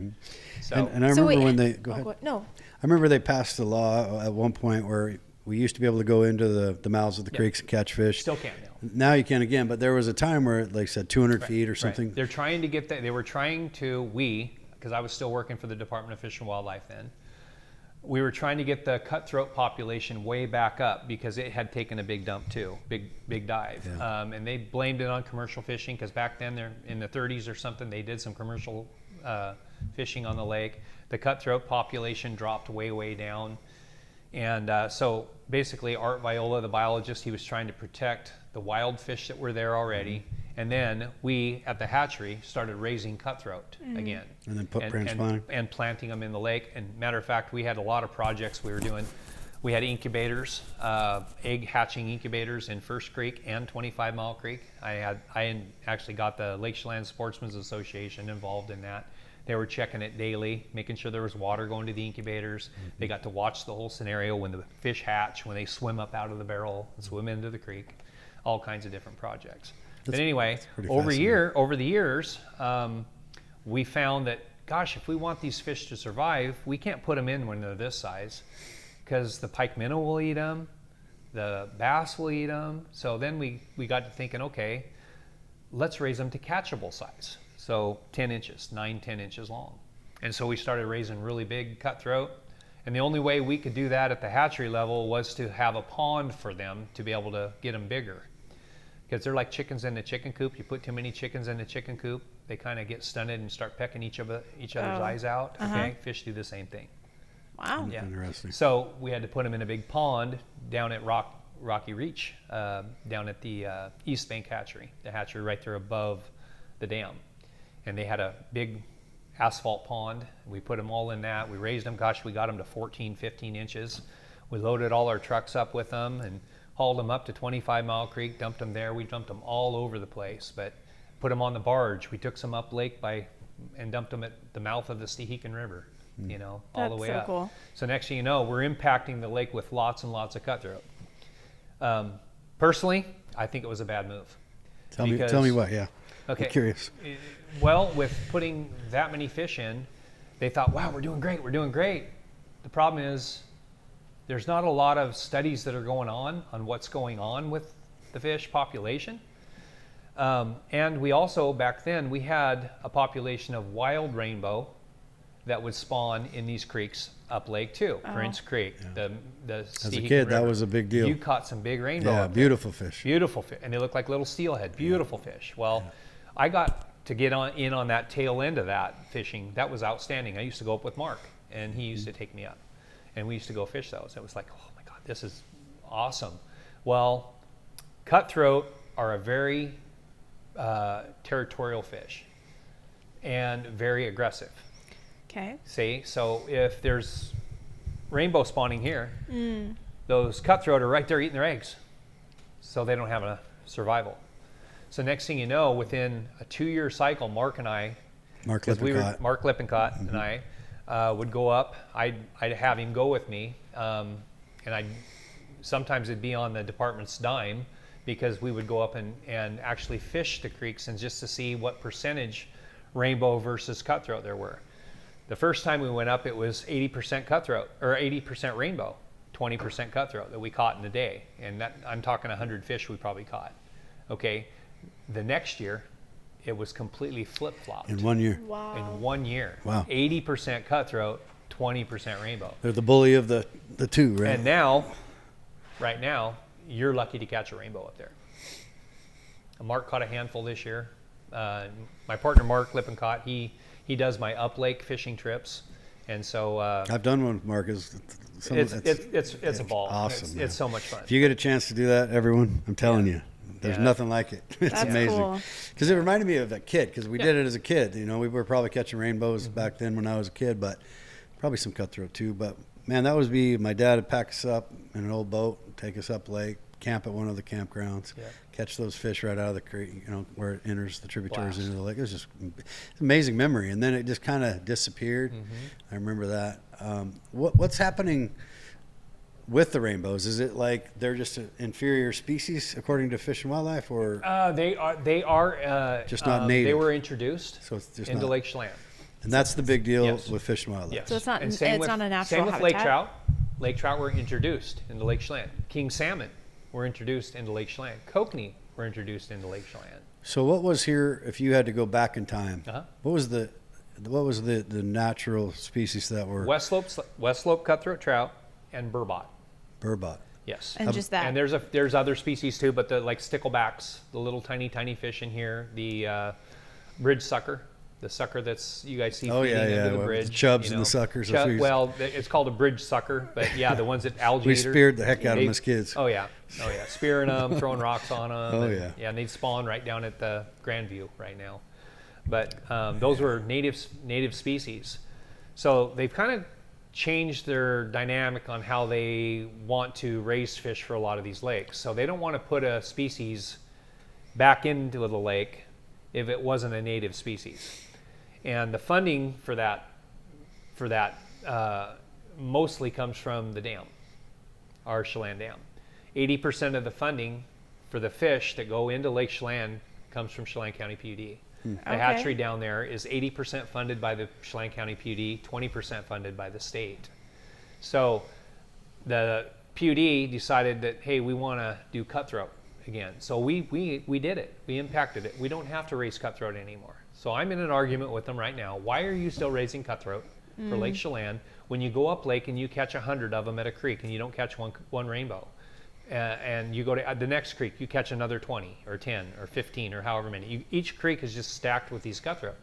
B: So,
A: and I remember when they go ahead.
C: No.
A: I remember they passed a law at one point where we used to be able to go into the mouths of the creeks and catch fish.
B: Still can now.
A: Now you can again, but there was a time where, like I said, 200 feet or something.
B: Right. They're trying to get that. They were trying to, because I was still working for the Department of Fish and Wildlife then, we were trying to get the cutthroat population way back up, because it had taken a big dump too, big dive.
A: Yeah.
B: And they blamed it on commercial fishing, because back then, they're in the 30s or something, they did some commercial fishing on the lake. The cutthroat population dropped way down. And so basically Art Viola, the biologist, he was trying to protect the wild fish that were there already. And then we at the hatchery started raising cutthroat again.
A: And then transplanting.
B: And planting them in the lake. And matter of fact, we had a lot of projects we were doing. We had incubators, egg hatching incubators in First Creek and 25 Mile Creek. I actually got the Lake Chelan Sportsmen's Association involved in that. They were checking it daily, making sure there was water going to the incubators. They got to watch the whole scenario when the fish hatch, when they swim up out of the barrel and swim into the creek, all kinds of different projects. But anyway, over the years, we found that, gosh, if we want these fish to survive, we can't put them in when they're this size, because the pike minnow will eat them, the bass will eat them. So then we got to thinking, okay, let's raise them to catchable size. So 10 inches, 9-10 inches long. And so we started raising really big cutthroat. And the only way we could do that at the hatchery level was to have a pond for them to be able to get them bigger. Because they're like chickens in the chicken coop. You put too many chickens in the chicken coop, they kind of get stunted and start pecking each other's eyes out. Okay, fish do the same thing.
C: Wow.
B: Yeah.
A: Interesting.
B: So we had to put them in a big pond down at Rocky Reach, down at the East Bank Hatchery, the hatchery right there above the dam. And they had a big asphalt pond. We put them all in that. We raised them. Gosh, we got them to 14, 15 inches. We loaded all our trucks up with them and hauled them up to 25 Mile Creek, dumped them there. We dumped them all over the place, but put them on the barge. We took some up lake and dumped them at the mouth of the Stehekin River, you know, all the way
C: That's so
B: up.
C: cool.
B: So next thing you know, we're impacting the lake with lots and lots of cutthroat. Personally, I think it was a bad move.
A: Tell me what, yeah.
B: Okay.
A: I'm curious.
B: Well, with putting that many fish in, they thought, wow, we're doing great. The problem is there's not a lot of studies that are going on what's going on with the fish population. And we also, back then, we had a population of wild rainbow that would spawn in these creeks up lake too. Prince Creek, the
A: As a
B: Stehekin
A: kid, that
B: River.
A: was a big deal.
B: You caught some big rainbow.
A: Yeah,
B: up there.
A: beautiful fish.
B: Beautiful fish, and they look like little steelhead. Beautiful fish. Well, I got to get in on that tail end of that fishing. That was outstanding. I used to go up with Mark, and he used to take me up, and we used to go fish those. It was like, oh my God, this is awesome. Well, cutthroat are a very territorial fish and very aggressive.
C: Okay.
B: See, so if there's rainbow spawning here, those cutthroat are right there eating their eggs. So they don't have a survival. So next thing you know, within a 2-year cycle, Mark Lipincott and I would go up. I'd have him go with me, and sometimes it'd be on the department's dime, because we would go up and actually fish the creeks and just to see what percentage rainbow versus cutthroat there were. The first time we went up, it was 80% cutthroat, or 80% rainbow, 20% cutthroat that we caught in a day. And that, I'm talking 100 fish we probably caught. Okay, the next year, it was completely flip-flopped.
A: In 1 year.
C: Wow.
B: In 1 year.
A: Wow.
B: 80% cutthroat, 20% rainbow.
A: They're the bully of the two, right?
B: And now, right now, you're lucky to catch a rainbow up there. Mark caught a handful this year. My partner, Mark Lipincott, he does my uplake fishing trips. And so
A: I've done one with Mark.
B: It's a ball.
A: Awesome.
B: It's so much fun.
A: If you get a chance to do that, everyone, I'm telling you, there's nothing like it. It's
C: That's
A: amazing.
C: cool.
A: Because it reminded me of a kid, because we did it as a kid. You know, we were probably catching rainbows back then when I was a kid, but probably some cutthroat too. But man, that was my dad would pack us up in an old boat, take us up lake, camp at one of the campgrounds, catch those fish right out of the creek, you know, where it enters the tributaries into the lake. It was just an amazing memory. And then it just kind of disappeared. I remember that. What's happening with the rainbows? Is it like they're just an inferior species according to Fish and Wildlife, or
B: they are
A: just not native?
B: They were introduced
A: So it's just
B: into
A: not,
B: Lake Chelan.
A: and that's the big deal
B: Yes.
A: with Fish and Wildlife.
B: Yes.
C: So it's not.
B: And
C: It's
B: same with,
C: not a natural
B: same with
C: habitat.
B: Lake Trout. Lake Trout were introduced into Lake Chelan. King salmon were introduced into Lake Chelan. Kokanee were introduced into Lake Chelan.
A: So what was here, if you had to go back in time?
B: Uh-huh.
A: What was the natural species that were
B: West Slope cutthroat trout and burbot.
A: burbot?
B: Yes.
C: And just that.
B: And there's other species too, but the like sticklebacks, the little tiny fish in here, the bridge sucker, the sucker that's you guys see feeding into the
A: well,
B: bridge.
A: the chubs
B: you
A: and
B: know.
A: the suckers. That's what you-
B: Well, it's called a bridge sucker, but yeah, the ones that alligator.
A: we speared the heck out of them as kids.
B: Oh yeah, spearing them, throwing rocks on them.
A: Oh,
B: and,
A: yeah.
B: yeah, and they'd spawn right down at the Grandview right now. But those were native species, so they've kind of changed their dynamic on how they want to raise fish for a lot of these lakes. So they don't want to put a species back into the lake if it wasn't a native species. And the funding for that mostly comes from the dam, our Chelan Dam. 80% of the funding for the fish that go into Lake Chelan comes from Chelan County PUD. The hatchery down there is 80% funded by the Chelan County PUD, 20% funded by the state. So the PUD decided that, hey, we want to do cutthroat again. So we did it. We impacted it. We don't have to raise cutthroat anymore. So I'm in an argument with them right now. Why are you still raising cutthroat for Lake Chelan when you go up lake and you catch 100 of them at a creek and you don't catch one rainbow? And you go to the next creek, you catch another 20 or 10 or 15 or however many. Each creek is just stacked with these cutthroat.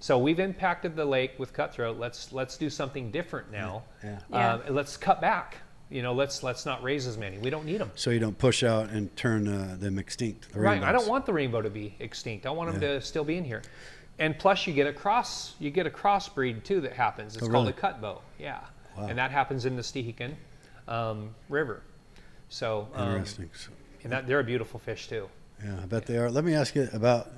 B: So we've impacted the lake with cutthroat. Let's do something different now. Let's cut back. You know, let's not raise as many. We don't need them.
A: So you don't push out and turn them extinct. The
B: Right.
A: rainbows.
B: I don't want the rainbow to be extinct. I want them to still be in here. And plus, you get a crossbreed too that happens. It's called a cutbow. Yeah.
A: Wow.
B: And that happens in the Stehekin River. So
A: Interesting.
B: and they're a beautiful fish too.
A: Yeah, I bet they are. Let me ask you about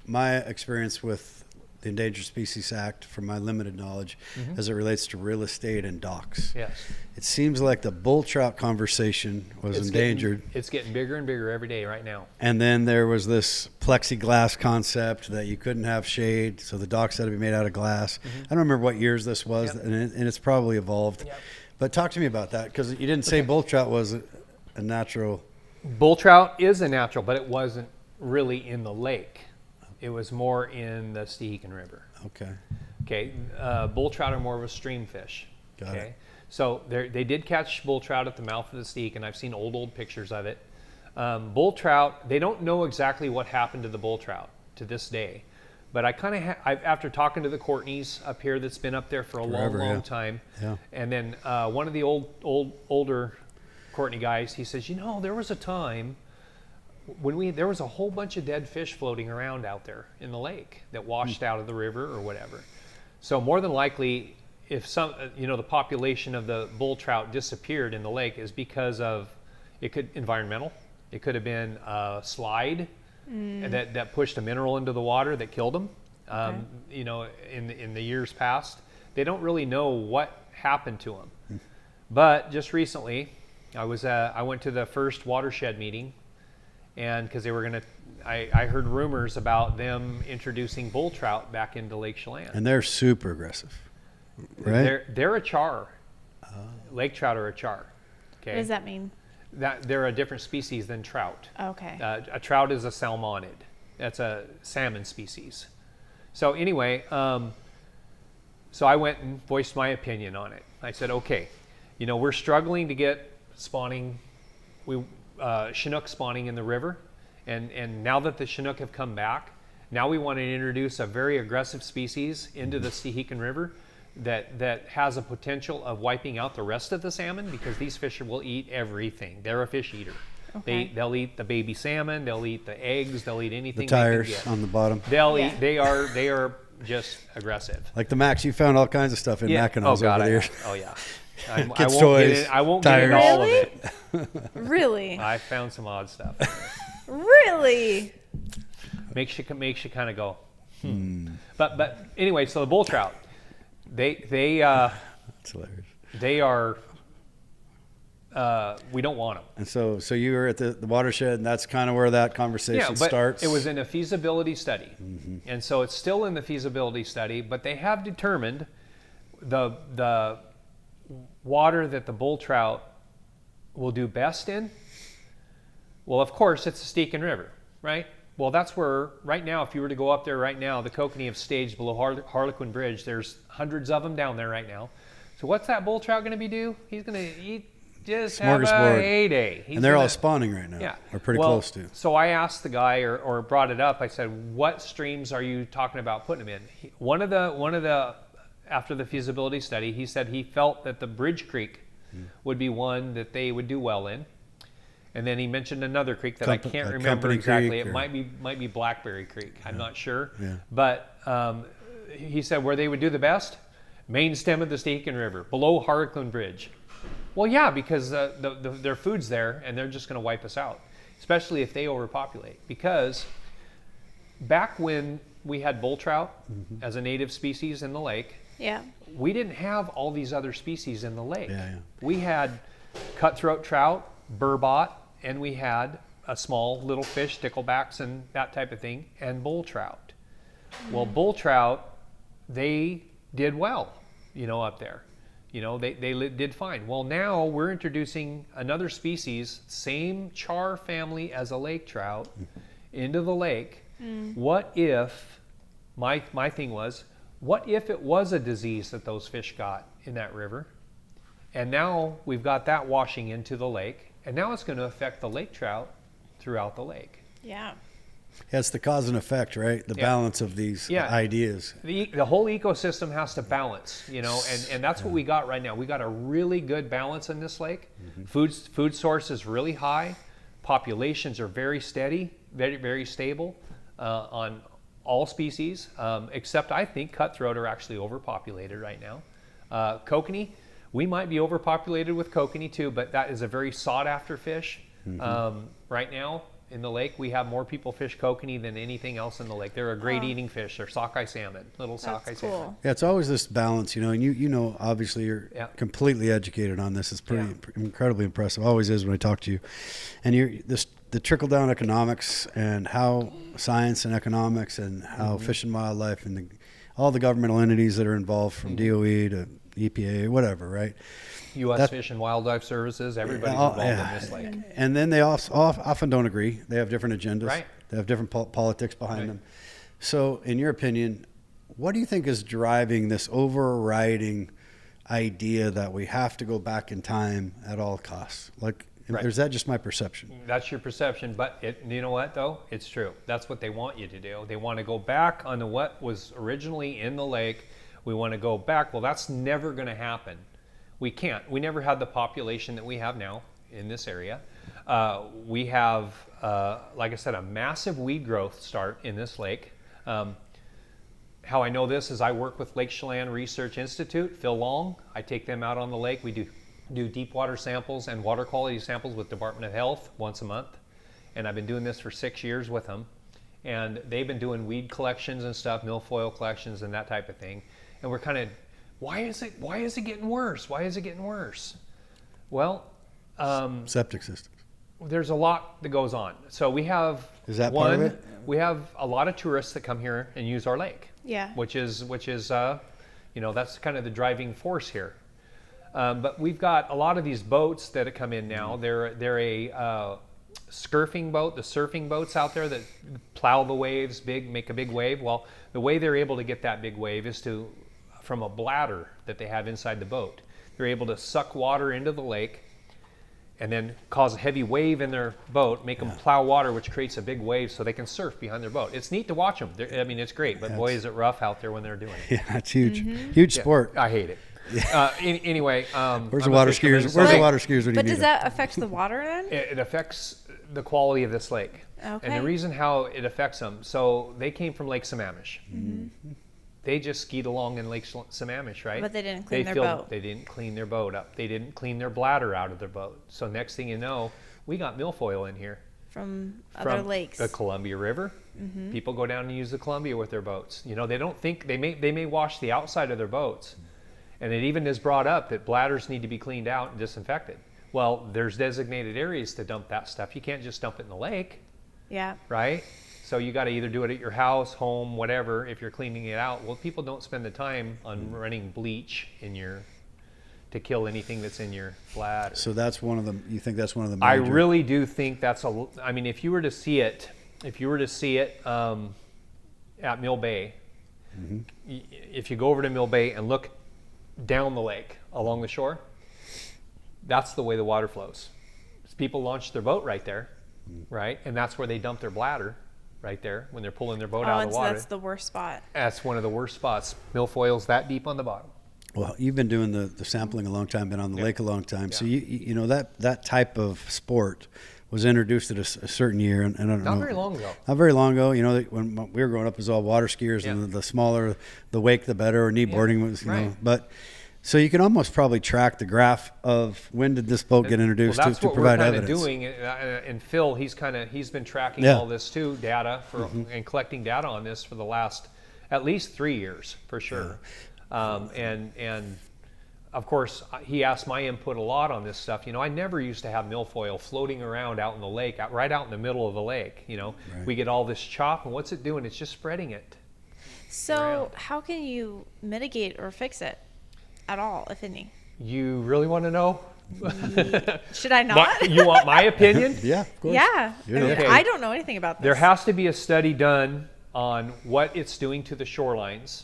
A: my experience with the Endangered Species Act from my limited knowledge as it relates to real estate and docks.
B: Yes.
A: It seems like the bull trout conversation was endangered.
B: It's getting bigger and bigger every day right now.
A: And then there was this plexiglass concept that you couldn't have shade, so the docks had to be made out of glass. I don't remember what years this was, and it's probably evolved.
B: Yep.
A: But talk to me about that, because you didn't say bull trout was a natural.
B: Bull trout is a natural, but it wasn't really in the lake. It was more in the Stehekin River.
A: Okay.
B: Okay, bull trout are more of a stream fish.
A: Got it.
B: So they did catch bull trout at the mouth of the Stehekin. I've seen old pictures of it. Bull trout, they don't know exactly what happened to the bull trout to this day. But I kind of, after talking to the Courtneys up here that's been up there for a long time, and then one of the older Courtney guys, he says, you know, there was a time when there was a whole bunch of dead fish floating around out there in the lake that washed out of the river or whatever. So more than likely, if some, the population of the bull trout disappeared in the lake is because of, it could environmental. It could have been a slide that pushed a mineral into the water that killed them. In the years past, they don't really know what happened to them. But just recently, I went to the first watershed meeting, and because they were going to, I heard rumors about them introducing bull trout back into Lake Chelan.
A: And they're super aggressive, right?
B: They're a char. Lake trout are a char. Okay.
C: What does that mean?
B: That they're a different species than trout.
C: Okay.
B: A trout is a salmonid. That's a salmon species. So anyway, so I went and voiced my opinion on it. I said, okay, we're struggling to get spawning, Chinook spawning in the river. And now that the Chinook have come back, now we want to introduce a very aggressive species into the Stehekin River that has a potential of wiping out the rest of the salmon, because these fish will eat everything. They're a fish eater. Okay. They'll eat the baby salmon. They'll eat the eggs. They'll eat anything.
A: The tires
B: they can get.
A: on the bottom.
B: They'll eat. They are just aggressive.
A: Like the Max, you found all kinds of stuff in Mackinac over the years.
B: Oh yeah.
A: Kids' toys.
B: I won't get into all of it.
C: Really?
B: I found some odd stuff.
C: Really?
B: Makes you kind of go. But anyway, so the bull trout, that's
A: hilarious.
B: They are. We don't want them.
A: And so you were at the watershed, and that's kind of where that conversation starts.
B: It was in a feasibility study, and so it's still in the feasibility study. But they have determined the water that the bull trout will do best in. Well, of course, it's the Stehekin River, right? Well, that's where, right now, if you were to go up there right now, the kokanee have staged below Harlequin Bridge. There's hundreds of them down there right now. So what's that bull trout going to do? He's going to eat, just have a heyday.
A: And they're all spawning right now.
B: Yeah.
A: Or pretty close to.
B: So I asked the guy, or brought it up. I said, what streams are you talking about putting them in? One of the, after the feasibility study, he said he felt that the Bridge Creek would be one that they would do well in. And then he mentioned another creek that I can't remember exactly. It might be Blackberry Creek. I'm not sure. Yeah. But he said where they would do the best, main stem of the Stehekin River, below Harlequin Bridge. Well, yeah, because their food's there, and they're just going to wipe us out, especially if they overpopulate. Because back when we had bull trout as a native species in the lake, we didn't have all these other species in the lake. We had cutthroat trout, burbot, and we had a small little fish, sticklebacks and that type of thing, and bull trout. Well, bull trout, they did well, up there. They did fine. Well, now we're introducing another species, same char family as a lake trout, into the lake. What if, my thing was, what if it was a disease that those fish got in that river? And now we've got that washing into the lake. And now it's going to affect the lake trout throughout the lake.
C: Yeah.
A: It's the cause and effect, right? The balance of these ideas.
B: The whole ecosystem has to balance, and that's what we got right now. We got a really good balance in this lake. Food source is really high. Populations are very steady, very, very stable on all species, except I think cutthroat are actually overpopulated right now. Kokanee, we might be overpopulated with kokanee too, but that is a very sought after fish. Right now in the lake, we have more people fish kokanee than anything else in the lake. They're a great eating fish. They're sockeye salmon, little sockeye salmon.
A: Yeah, it's always this balance, and you obviously you're completely educated on this. It's pretty incredibly impressive. Always is when I talk to you. And the trickle down economics and how science and economics and how Fish and Wildlife and all the governmental entities that are involved, from DOE to EPA, whatever, right?
B: U.S. Fish and Wildlife Services, everybody's involved in this lake.
A: And then they also often don't agree. They have different agendas.
B: Right.
A: They have different politics behind them. So in your opinion, what do you think is driving this overriding idea that we have to go back in time at all costs? Or is that just my perception?
B: That's your perception, but you know what, though? It's true. That's what they want you to do. They want to go back onto what was originally in the lake. We want to go back. Well, that's never going to happen. We can't. We never had the population that we have now in this area. We have, like I said, a massive weed growth start in this lake. How I know this is I work with Lake Chelan Research Institute, Phil Long. I take them out on the lake. We do deep water samples and water quality samples with Department of Health once a month. And I've been doing this for 6 years with them. And they've been doing weed collections and stuff, milfoil collections and that type of thing. And we're kind of, why is it getting worse? Why is it getting worse? Well,
A: septic systems.
B: there's a lot that goes on. So we have
A: part of it?
B: We have a lot of tourists that come here and use our lake.
C: Yeah.
B: Which is that's kind of the driving force here. But we've got a lot of these boats that have come in now. They're a scurfing boat, the surfing boats out there that plow the waves, make a big wave. Well, the way they're able to get that big wave is from a bladder that they have inside the boat. They're able to suck water into the lake and then cause a heavy wave in their boat, make them plow water, which creates a big wave so they can surf behind their boat. It's neat to watch them. It's great, but boy, is it rough out there when they're doing it.
A: Yeah, it's huge. Huge sport.
B: I hate it. Anyway,
A: where's the water skiers? Where's the water skiers?
C: But does that affect the water then?
B: It affects the quality of this lake.
C: Okay.
B: And the reason how it affects them, so they came from Lake Sammamish. Mm-hmm. They just skied along in Lake Sammamish, right?
C: But they didn't clean their boat.
B: They didn't clean their boat up. They didn't clean their bladder out of their boat. So next thing you know, we got milfoil in here.
C: From other lakes.
B: The Columbia River. Mm-hmm. People go down and use the Columbia with their boats. They don't think, they may wash the outside of their boats. And it even is brought up that bladders need to be cleaned out and disinfected. Well, there's designated areas to dump that stuff. You can't just dump it in the lake.
C: Yeah.
B: Right? So you got to either do it at your house, home, whatever, if you're cleaning it out. Well, people don't spend the time on running bleach to kill anything that's in your bladder.
A: So you think that's one of the major...
B: I really do think if you were to see it at Mill Bay, mm-hmm. If you go over to Mill Bay and look down the lake along the shore, that's the way the water flows. People launch their boat right there, right? And that's where they dump their bladder, right there, when they're pulling their boat out of the water.
C: So that's the worst spot.
B: That's one of the worst spots. Milfoil's that deep on the bottom.
A: Well, you've been doing the sampling a long time, been on the lake a long time. So you know that type of sport was introduced at a certain year, and I don't know.
B: Not very long ago.
A: Not very long ago. When we were growing up, it was all water skiers, and the smaller the wake, the better. Or knee boarding was, know. But so you can almost probably track the graph of when did this boat get introduced to provide evidence.
B: That's what we're kind of doing. And Phil, he's been tracking all this too, data and collecting data on this for the last at least 3 years for sure. And of course, he asked my input a lot on this stuff. I never used to have milfoil floating around out in the lake, right out in the middle of the lake. We get all this chop, and what's it doing? It's just spreading it.
C: So how can you mitigate or fix it at all, if any?
B: You really want to know?
C: Should I not?
B: You want my opinion?
A: Yeah, of course.
C: Yeah.
B: Okay.
C: I don't know anything about this.
B: There has to be a study done on what it's doing to the shorelines.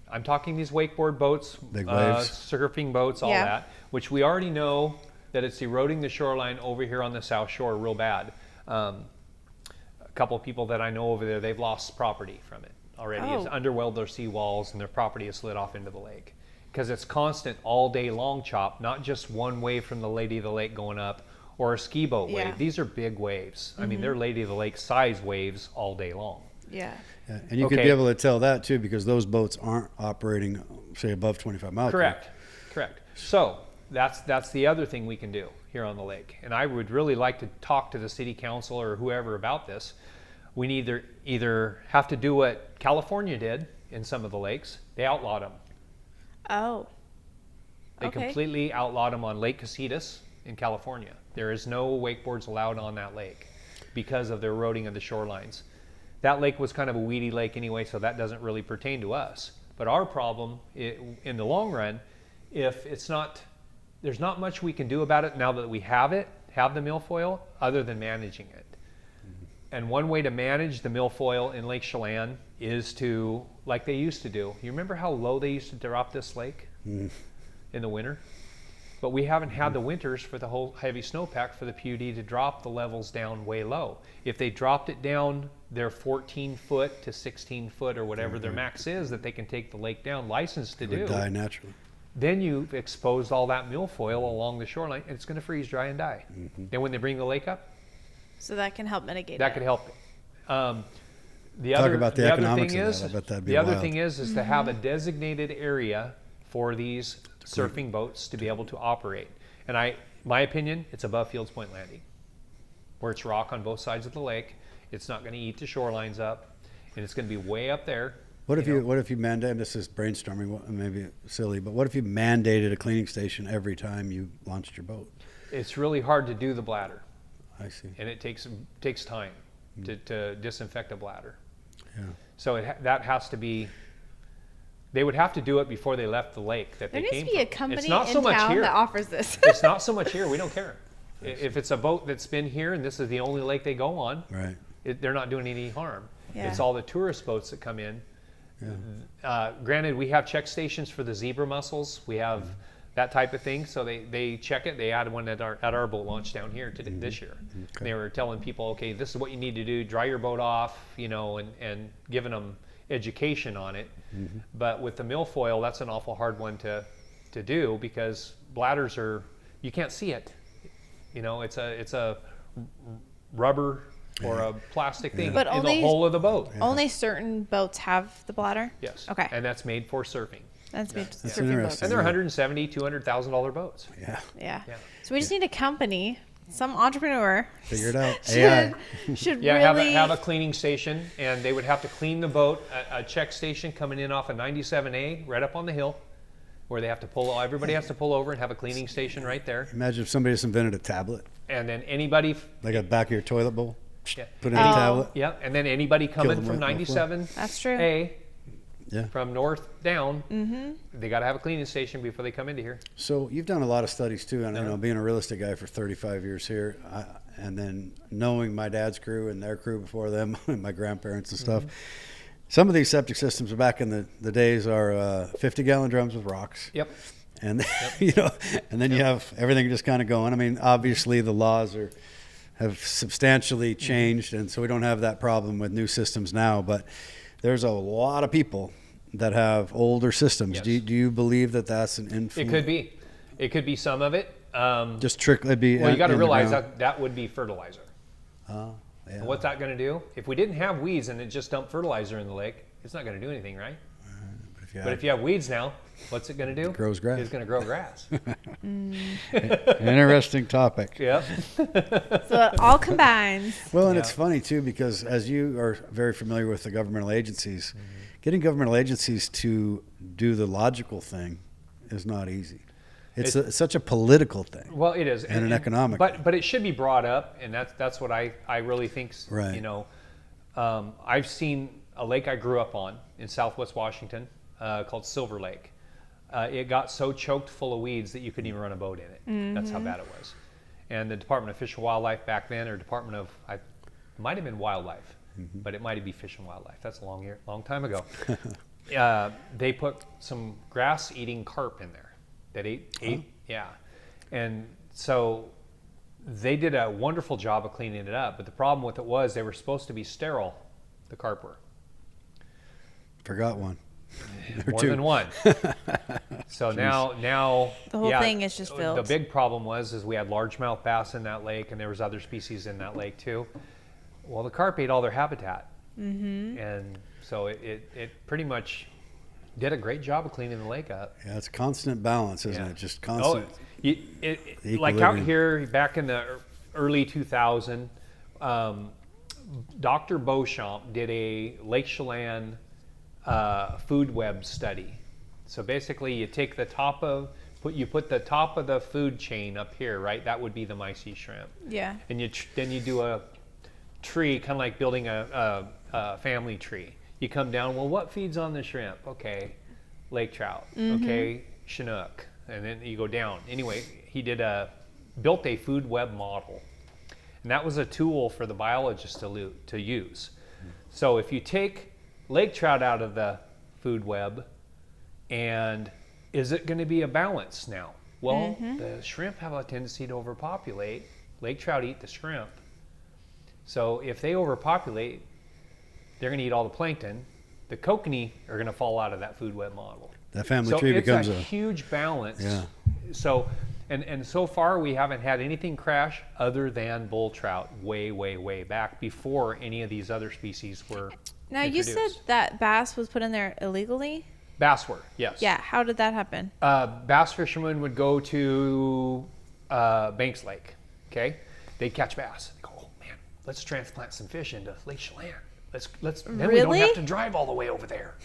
B: I'm talking these wakeboard boats,
A: big waves,
B: surfing boats, all that, which we already know that it's eroding the shoreline over here on the South Shore real bad. A couple of people that I know over there, they've lost property from it already. It's underwhelmed their seawalls, and their property has slid off into the lake. Because it's constant all day long chop, not just one wave from the Lady of the Lake going up or a ski boat wave. These are big waves. Mm-hmm. I mean, they're Lady of the Lake size waves all day long.
C: Yeah.
A: And you could be able to tell that too, because those boats aren't operating, say, above 25 miles.
B: Correct. So that's the other thing we can do here on the lake. And I would really like to talk to the city council or whoever about this. We need either have to do what California did in some of the lakes. They outlawed them.
C: Oh.
B: They completely outlawed them on Lake Casitas in California. There is no wakeboards allowed on that lake because of the eroding of the shorelines. That lake was kind of a weedy lake anyway, so that doesn't really pertain to us. But our problem in the long run, there's not much we can do about it now that we have the milfoil, other than managing it. And one way to manage the milfoil in Lake Chelan is to, like they used to do. You remember how low they used to drop this lake in the winter? But we haven't had the winters for the whole heavy snowpack for the PUD to drop the levels down way low. If they dropped it down their 14 foot to 16 foot or whatever their max is that they can take the lake down, licensed to do. It would
A: die naturally.
B: Then you've exposed all that milfoil along the shoreline, and it's going to freeze dry and die. Mm-hmm. Then when they bring the lake up,
C: so that can help mitigate.
B: That could help.
A: Talk about the
B: other
A: economics
B: thing
A: of
B: is,
A: that. I bet that'd be
B: the other
A: wild.
B: thing is to have a designated area for these surfing boats to be able to operate. And my opinion, it's above Fields Point Landing, where it's rock on both sides of the lake. It's not going to eat the shorelines up, and it's going to be way up there.
A: What if you mandate? This is brainstorming, maybe silly, but what if you mandated a cleaning station every time you launched your boat?
B: It's really hard to do the bladder.
A: I see.
B: And it takes time to disinfect a bladder.
A: Yeah.
B: So that has to be. They would have to do it before they left the lake that
C: There
B: they
C: needs
B: came
C: to be a
B: from.
C: company
B: It's not
C: in
B: so much
C: town
B: here.
C: that offers this.
B: It's not so much here. We don't care. If it's a boat that's been here and this is the only lake they go on,
A: Right.
B: they're not doing any harm.
C: Yeah.
B: It's all the tourist boats that come in.
A: Yeah.
B: Granted, we have check stations for the zebra mussels. We have that type of thing. So they check it. They added one at our boat launch down here this year.
A: Okay.
B: They were telling people, okay, this is what you need to do. Dry your boat off, and giving them education on it. But with the milfoil, that's an awful hard one to do because bladders you can't see it. It's a rubber or a plastic thing
C: But
B: in the hull of the boat.
C: Only certain boats have the bladder?
B: Yes.
C: Okay.
B: And that's made for surfing.
C: That's made
A: That's
C: surfing
A: interesting.
C: boats.
B: And they're $170,000, $200,000 boats.
A: Yeah.
C: Yeah.
B: Yeah.
C: So we just need a company, some entrepreneur.
A: Figure it out. AI.
C: Should
B: Yeah,
C: really
B: have a cleaning station, and they would have to clean the boat. A check station coming in off of 97A, right up on the hill, where they have to everybody has to pull over and have a cleaning station right there.
A: Imagine if somebody just invented a tablet,
B: And then anybody,
A: like a back of your toilet bowl.
B: yeah,
A: Put in a tablet.
B: yeah, and then anybody coming
A: them
B: from
A: right before.
B: 97A,
C: That's true.
A: Yeah.
B: from north down, they got to have a cleaning station before they come into here.
A: So you've done a lot of studies too, and being a real estate guy for 35 years here, and then knowing my dad's crew and their crew before them, and my grandparents and stuff. Some of these septic systems back in the days are 50-gallon drums with rocks.
B: Yep.
A: And and then you have everything just kind of going. I mean, obviously the laws have substantially changed, and so we don't have that problem with new systems now. But there's a lot of people that have older systems.
B: Yes.
A: Do you believe that that's an influence?
B: It could be some of it.
A: Just trickle. It'd be
B: Well, you got to
A: in the
B: realize
A: ground.
B: that would be fertilizer.
A: Yeah.
B: And what's that going to do? If we didn't have weeds and it just dumped fertilizer in the lake, it's not going to do anything, right? But if you have weeds now, what's it going to do? It
A: grows grass.
B: It's going to grow grass.
A: Interesting topic.
B: Yeah.
C: So it all combines.
A: Well, and
B: Yeah.
A: it's funny too, because as you are very familiar with the governmental agencies, getting governmental agencies to do the logical thing is not easy. It's such a political thing.
B: Well, it is.
A: And an economic.
B: But it should be brought up, and that's what I really think.
A: Right.
B: I've seen a lake I grew up on in Southwest Washington called Silver Lake. It got so choked full of weeds that you couldn't even run a boat in it. That's how bad it was. And the Department of Fish and Wildlife back then, or Department of, it might have been Wildlife, but it might be Fish and Wildlife. That's a long time ago. They put some grass-eating carp in there that ate. Yeah. And so they did a wonderful job of cleaning it up, but the problem with it was they were supposed to be sterile, the carp were.
A: Forgot one.
B: More than one. So now
C: The whole thing is just filled.
B: The big problem is we had largemouth bass in that lake, and there was other species in that lake too. Well, the carp ate all their habitat, and so it pretty much did a great job of cleaning the lake up.
A: Yeah, it's constant balance, isn't
B: Yeah.
A: it? Just constant.
B: Like out here back in the early 2000s, Dr. Beauchamp did a Lake Chelan food web study. So basically, you take the top of put the top of the food chain up here, right? That would be the mysis shrimp.
C: Yeah.
B: And then you do a tree, kind of like building a family tree. You come down. Well, what feeds on the shrimp? Okay, lake trout. Okay, Chinook, and then you go down. Anyway, he built a food web model, and that was a tool for the biologists to use. So if you take lake trout out of the food web, and is it going to be a balance now? Well, the shrimp have a tendency to overpopulate. Lake trout eat the shrimp. So if they overpopulate, they're going to eat all the plankton. The kokanee are going to fall out of that food web model.
A: That family tree becomes
B: it's a huge balance.
A: Yeah.
B: So, and so far we haven't had anything crash other than bull trout way back before any of these other species were
C: Now, you said that bass was put in there illegally?
B: Bass were, yes.
C: Yeah, how did that happen?
B: Bass fishermen would go to Banks Lake, okay? They'd catch bass. They go, oh man, let's transplant some fish into Lake Chelan. Then we don't have to drive all the way over there,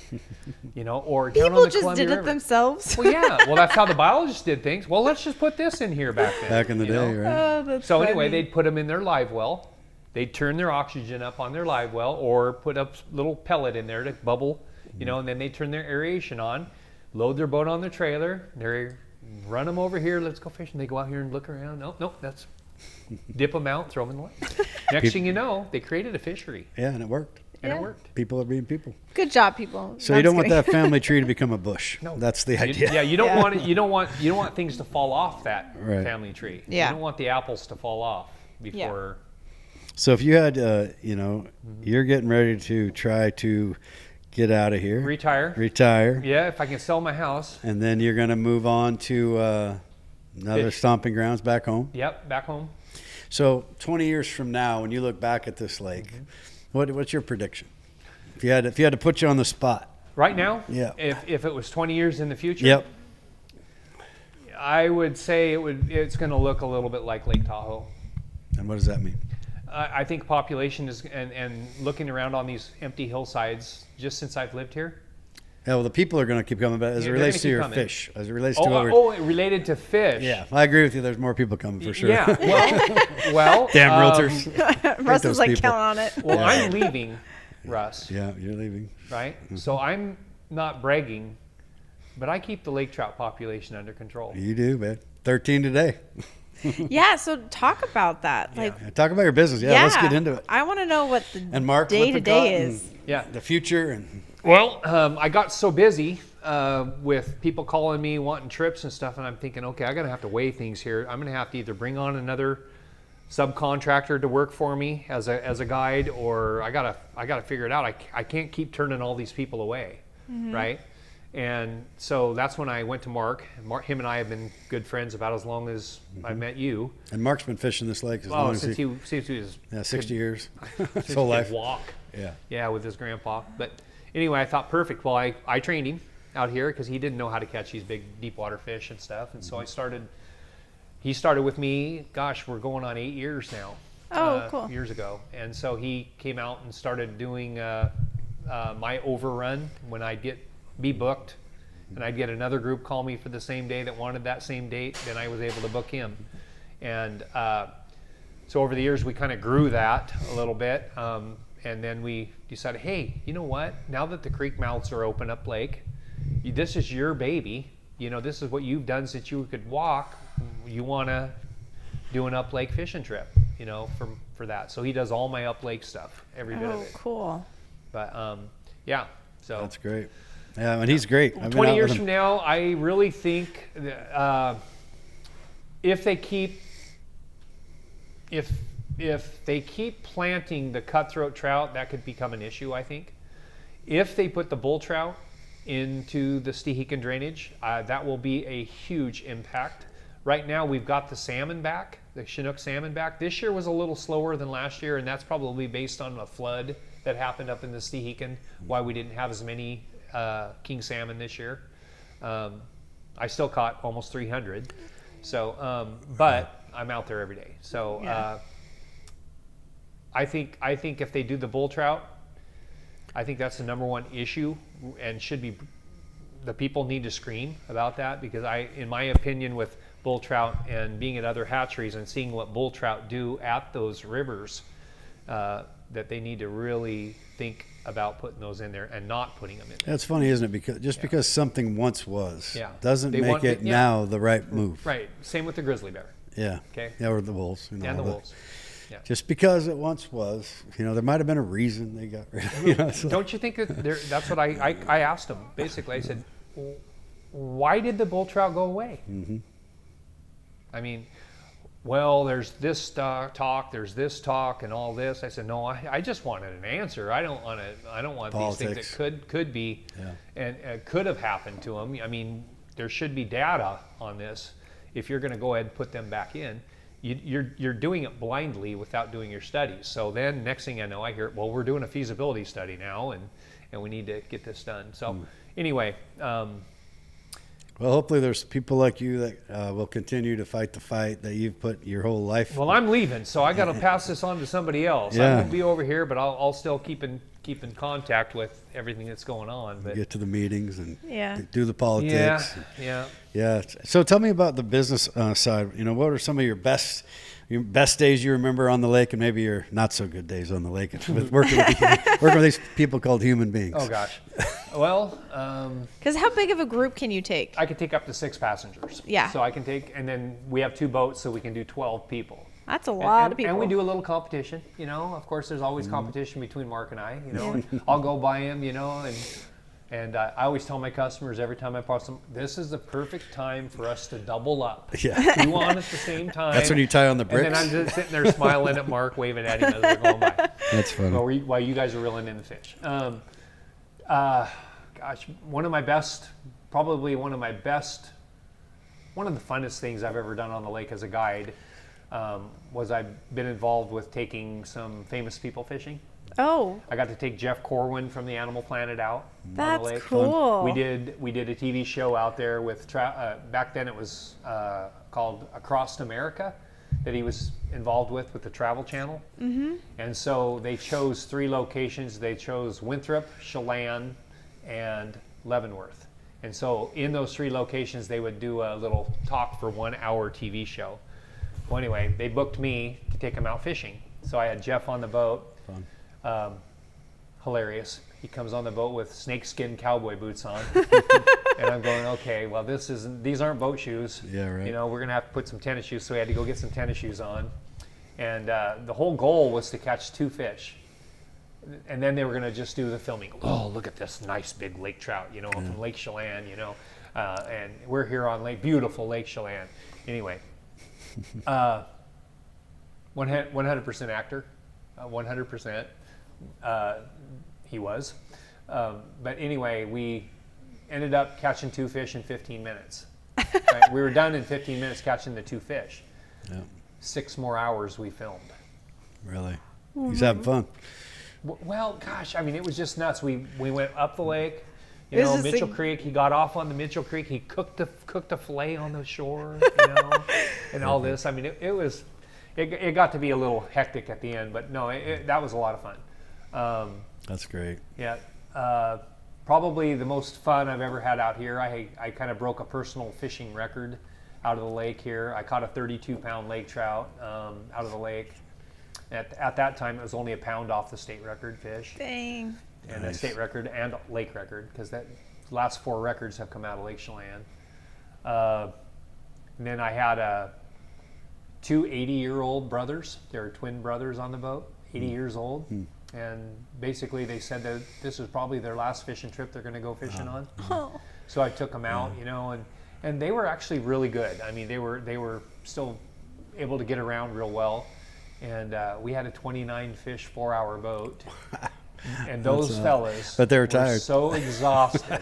B: or down on
C: People
B: the
C: just
B: Columbia
C: did it
B: River.
C: themselves.
B: Well, yeah. Well, that's how the biologists did things. Well, let's just put this in here back then.
A: Back in the day, right?
C: Oh, that's
B: So
C: funny.
B: anyway, they'd put them in their live well. They'd turn their oxygen up on their live well, or put up little pellet in there to bubble, and then they'd turn their aeration on, load their boat on their trailer. They run them over here. Let's go fishing. They go out here and look around. Nope. That's dip them out, throw them in the lake. Next thing you know, they created a fishery,
A: Yeah, and it worked.
B: and
C: Yeah.
B: it worked.
A: People are being people.
C: Good job, people.
A: So
C: No,
A: you don't
C: I'm
A: want
C: just
A: that family tree to become a bush.
B: No.
A: That's the idea.
B: Yeah, you don't want it. You don't want things to fall off that
A: Right.
B: family tree.
C: Yeah.
B: You don't want the apples to fall off before.
A: So if you had, you're getting ready to try to get out of here, retire,
B: Yeah, if I can sell my house.
A: and then you're going to move on to another
B: Fish.
A: stomping grounds back home.
B: Yep, back home.
A: So 20 years from now, when you look back at this lake, what's your prediction? If you had to put you on the spot.
B: Right now,
A: Yeah.
B: if it was 20 years in the future,
A: Yep.
B: I would say it's going to look a little bit like Lake Tahoe.
A: And what does that mean?
B: I think population is, and looking around on these empty hillsides, just since I've lived here.
A: Yeah, well, the people are going to keep coming back as it
B: Yeah, they're
A: relates
B: gonna
A: to
B: keep
A: your
B: coming.
A: fish. As it relates to what we're...
B: it related to fish.
A: Yeah, I agree with you. There's more people coming for sure.
B: Yeah. Well,
A: Damn realtors.
C: Russ
A: those
C: is like
A: people.
C: counting on it.
B: Well,
A: Yeah.
B: I'm leaving, Russ.
A: Yeah, you're leaving.
B: Right? So I'm not bragging, but I keep the lake trout population under control.
A: You do, man. 13 today.
C: Yeah, so talk about that. Like,
A: Yeah, talk about your business. Yeah, let's get into it.
C: I want to know what the
A: And Mark
C: day to day
A: Lipincott
C: is.
B: Yeah.
A: The future and
B: Well, I got so busy with people calling me wanting trips and stuff, and I'm thinking, okay, I'm gonna have to weigh things here. I'm gonna have to either bring on another subcontractor to work for me as a guide, or I gotta figure it out. I can't keep turning all these people away, right? And so that's when I went to Mark. Him and I have been good friends about as long as I met you.
A: and Mark's been fishing this lake as
B: Oh,
A: long as
B: since
A: he
B: he was
A: 60 years. His
B: since
A: whole
B: he
A: life.
B: could walk.
A: Yeah.
B: Yeah, with his grandpa. But anyway, I thought perfect. Well, I trained him out here because he didn't know how to catch these big deep water fish and stuff. And so he started with me. Gosh, we're going on 8 years now.
C: Oh, cool.
B: Years ago. And so he came out and started doing my overrun when I'd be booked. And I'd get another group call me for the same day that wanted that same date. Then I was able to book him. And so over the years, we kind of grew that a little bit. And then we decided, hey, you know what? Now that the creek mouths are open up lake, this is your baby. This is what you've done since you could walk. You want to do an up lake fishing trip, for that. So he does all my up lake stuff, every bit of
C: Oh,
B: it.
C: cool.
B: But yeah, so
A: That's great. Yeah, and he's great. I've been
B: 20
A: out
B: years
A: with
B: from
A: him.
B: now, I really think that, if they keep planting the cutthroat trout, that could become an issue, I think. If they put the bull trout into the Stehekin drainage, that will be a huge impact. Right now, we've got the salmon back, the Chinook salmon back. This year was a little slower than last year, and that's probably based on a flood that happened up in the Stehekin, why we didn't have as many king salmon this year. I still caught almost 300. So, but I'm out there every day. So I think if they do the bull trout, I think that's the number one issue, and should be. The people need to scream about that, because in my opinion, with bull trout and being at other hatcheries and seeing what bull trout do at those rivers, that they need to really think about putting those in there and not putting them in there.
A: That's funny, isn't it? Because something once was doesn't
B: They
A: make
B: want-
A: it
B: yeah.
A: now the right move.
B: Right. Same with the grizzly bear.
A: Yeah.
B: Okay.
A: Yeah, or the wolves.
B: And the wolves. Yeah.
A: Just because it once was, there might have been a reason they got rid of it. So-
B: Don't you think that's what I asked them, basically. I said, why did the bull trout go away?
A: Mm-hmm.
B: I mean, well, there's this talk, there's this talk, and all this. I said, no, I just wanted an answer. I don't want
A: Politics.
B: these things that could be and could have happened to them. I mean, there should be data on this if you're going to go ahead and put them back in. you're doing it blindly without doing your studies. So then next thing I know, I hear, well, we're doing a feasibility study now, and we need to get this done. So anyway.
A: Well, hopefully there's people like you that will continue to fight the fight that you've put your whole life.
B: Well, I'm leaving, so I got to pass this on to somebody else.
A: Yeah.
B: I won't be over here, but I'll still keep in contact with everything that's going on. But
A: get to the meetings and
C: Yeah.
A: do the politics.
B: Yeah.
A: So tell me about the business side. You know, what are some of your best days you remember on the lake, and maybe your not so good days on the lake with working with these people called human beings?
B: Oh gosh. Well,
C: Because how big of a group can you take?
B: I could take up to 6 passengers.
C: Yeah.
B: So I can take, and then we have 2 boats, so we can do 12 people.
C: That's a lot of people.
B: And we do a little competition, you know. Of course, there's always competition between Mark and I, you know. And I'll go by him, you know, and I always tell my customers every time I pass them, this is the perfect time for us to double up.
A: Yeah.
B: 2 on at the same time.
A: That's when you tie on the bricks.
B: And then I'm just sitting there smiling at Mark, waving at him as we're going by.
A: That's funny.
B: While you guys are reeling in the fish. Gosh, one of the funnest things I've ever done on the lake as a guide was I've been involved with taking some famous people fishing.
C: Oh,
B: I got to take Jeff Corwin from the Animal Planet out on the
C: that's
B: lake.
C: cool.
B: We did a TV show out there with back then it was called Across America that he was involved with the Travel Channel. Mm-hmm. And so they chose 3 locations. They chose Winthrop, Chelan, and Leavenworth. And so in those 3 locations, they would do a little talk for 1-hour TV show. Well, anyway, they booked me to take them out fishing. So I had Jeff on the boat.
A: Fun.
B: Hilarious. He comes on the boat with snakeskin cowboy boots on. And I'm going, okay, well, these aren't boat shoes.
A: Yeah, right.
B: You know, we're going to have to put some tennis shoes. So we had to go get some tennis shoes on. And the whole goal was to catch 2 fish. And then they were going to just do the filming. Oh, look at this nice big lake trout, you know, from Lake Chelan, you know. And we're here on beautiful Lake Chelan. Anyway, 100% actor, 100%. He was. But anyway, we ended up catching 2 fish in 15 minutes. Right? We were done in 15 minutes catching the 2 fish.
A: Yeah.
B: 6 more hours we filmed.
A: Really? He's having fun.
B: Well, gosh, I mean, it was just nuts. We went up the lake, you
C: It was
B: know,
C: just
B: Mitchell
C: like-
B: Creek. He got off on the Mitchell Creek. He cooked a fillet on the shore, you know, and all this. I mean, it got to be a little hectic at the end, but no, that was a lot of fun.
A: That's great.
B: Yeah, probably the most fun I've ever had out here. I kind of broke a personal fishing record out of the lake here. I caught a 32-pound lake trout out of the lake. At that time, it was only a pound off the state record fish.
C: Dang.
B: And
A: Nice.
B: a state record and lake record, because that last 4 records have come out of Lake Chelan. And then I had 2 80-year-old brothers. They were twin brothers on the boat, 80 years old. And basically they said that this was probably their last fishing trip they're going to go fishing on.
C: Oh.
B: So I took them out, you know, and they were actually really good. I mean, they were still able to get around real well. And we had a 29 fish 4-hour boat. And those fellas
A: but they were tired.
B: so exhausted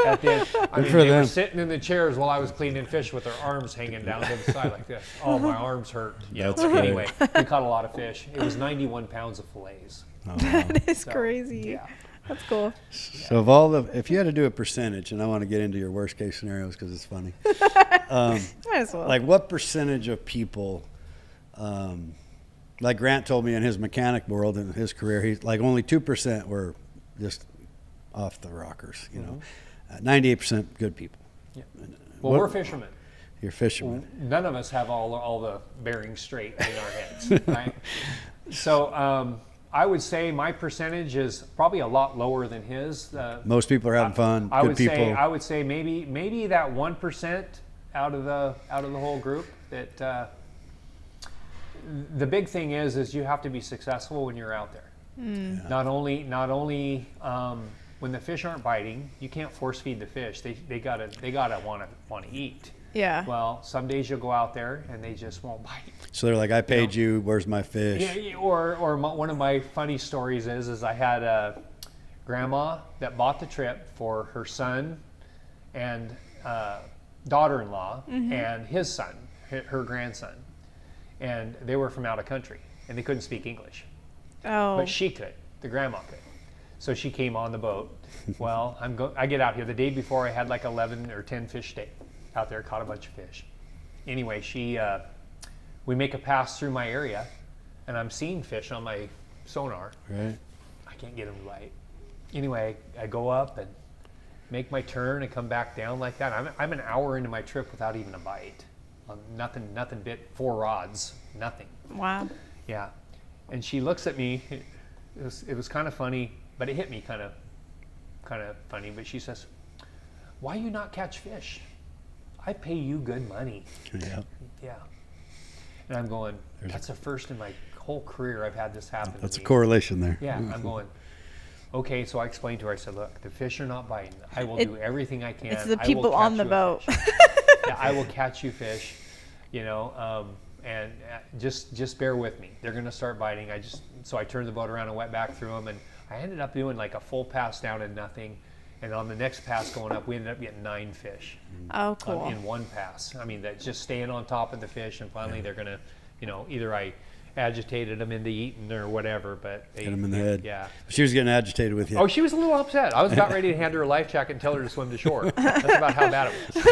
B: at the end. I mean,
A: for
B: they were
A: them.
B: sitting in the chairs while I was cleaning fish with their arms hanging down to the side like this. Oh, my arms hurt. Yeah,
A: That's
B: but
A: great.
B: anyway, we caught a lot of fish. It was 91 pounds of fillets.
A: Oh, wow.
C: That is
B: So,
C: crazy.
B: Yeah.
C: That's cool.
A: So if you had to do a percentage, and I want to get into your worst case scenarios because it's funny,
C: Might as well.
A: like what percentage of people, like Grant told me in his mechanic world in his career, he's like only 2% were just off the rockers, you know, 98% good people.
B: Yeah. Well,
A: What-
B: we're fishermen.
A: You're fishermen.
B: None of us have all the bearings straight in our heads, right? So I would say my percentage is probably a lot lower than his.
A: Most people are having fun.
B: I
A: Good
B: would
A: people.
B: say maybe that 1% out of the whole group. That the big thing is you have to be successful when you're out there.
C: Mm.
B: Not only when the fish aren't biting, you can't force feed the fish. They gotta want to eat.
C: Yeah.
B: Well, some days you'll go out there and they just won't bite.
A: So they're like, I paid you. Where's my fish?
B: Yeah, one of my funny stories is I had a grandma that bought the trip for her son and daughter-in-law and his son, her grandson. and they were from out of country, and they couldn't speak English.
C: Oh.
B: But she could. The grandma could. So she came on the boat. Well, I get out here the day before. I had like 11 or 10 fish stay out there. Caught a bunch of fish. Anyway, we make a pass through my area, and I'm seeing fish on my sonar.
A: Right.
B: I can't get them to bite. Anyway, I go up and make my turn and come back down like that. I'm an hour into my trip without even a bite. Nothing bit 4 rods, nothing.
C: Wow.
B: Yeah. And she looks at me. It was kind of funny, but it hit me kind of funny. But she says, "Why you not catch fish? I pay you good money."
A: Yeah.
B: Yeah. And I'm going, that's the first in my whole career I've had this happen.
A: That's
B: to
A: a
B: me.
A: correlation there.
B: Yeah, I'm going, okay, so I explained to her, I said, look, the fish are not biting. I will do everything I can.
C: It's the
B: I will
C: people on
B: catch
C: the
B: you a
C: boat.
B: fish. Yeah, I will catch you fish, and just bear with me. They're going to start biting. So I turned the boat around and went back through them, and I ended up doing like a full pass down and nothing. And on the next pass going up, we ended up getting 9 fish.
C: Oh, cool.
B: In one pass. I mean, that just staying on top of the fish, and finally they're going to, either I agitated them into eating or whatever, but they
A: Hit them in the head.
B: Yeah.
A: She was getting agitated with you.
B: Oh, she was a little upset. I was about ready to hand her a life jacket and tell her to swim to shore. That's about how bad it was.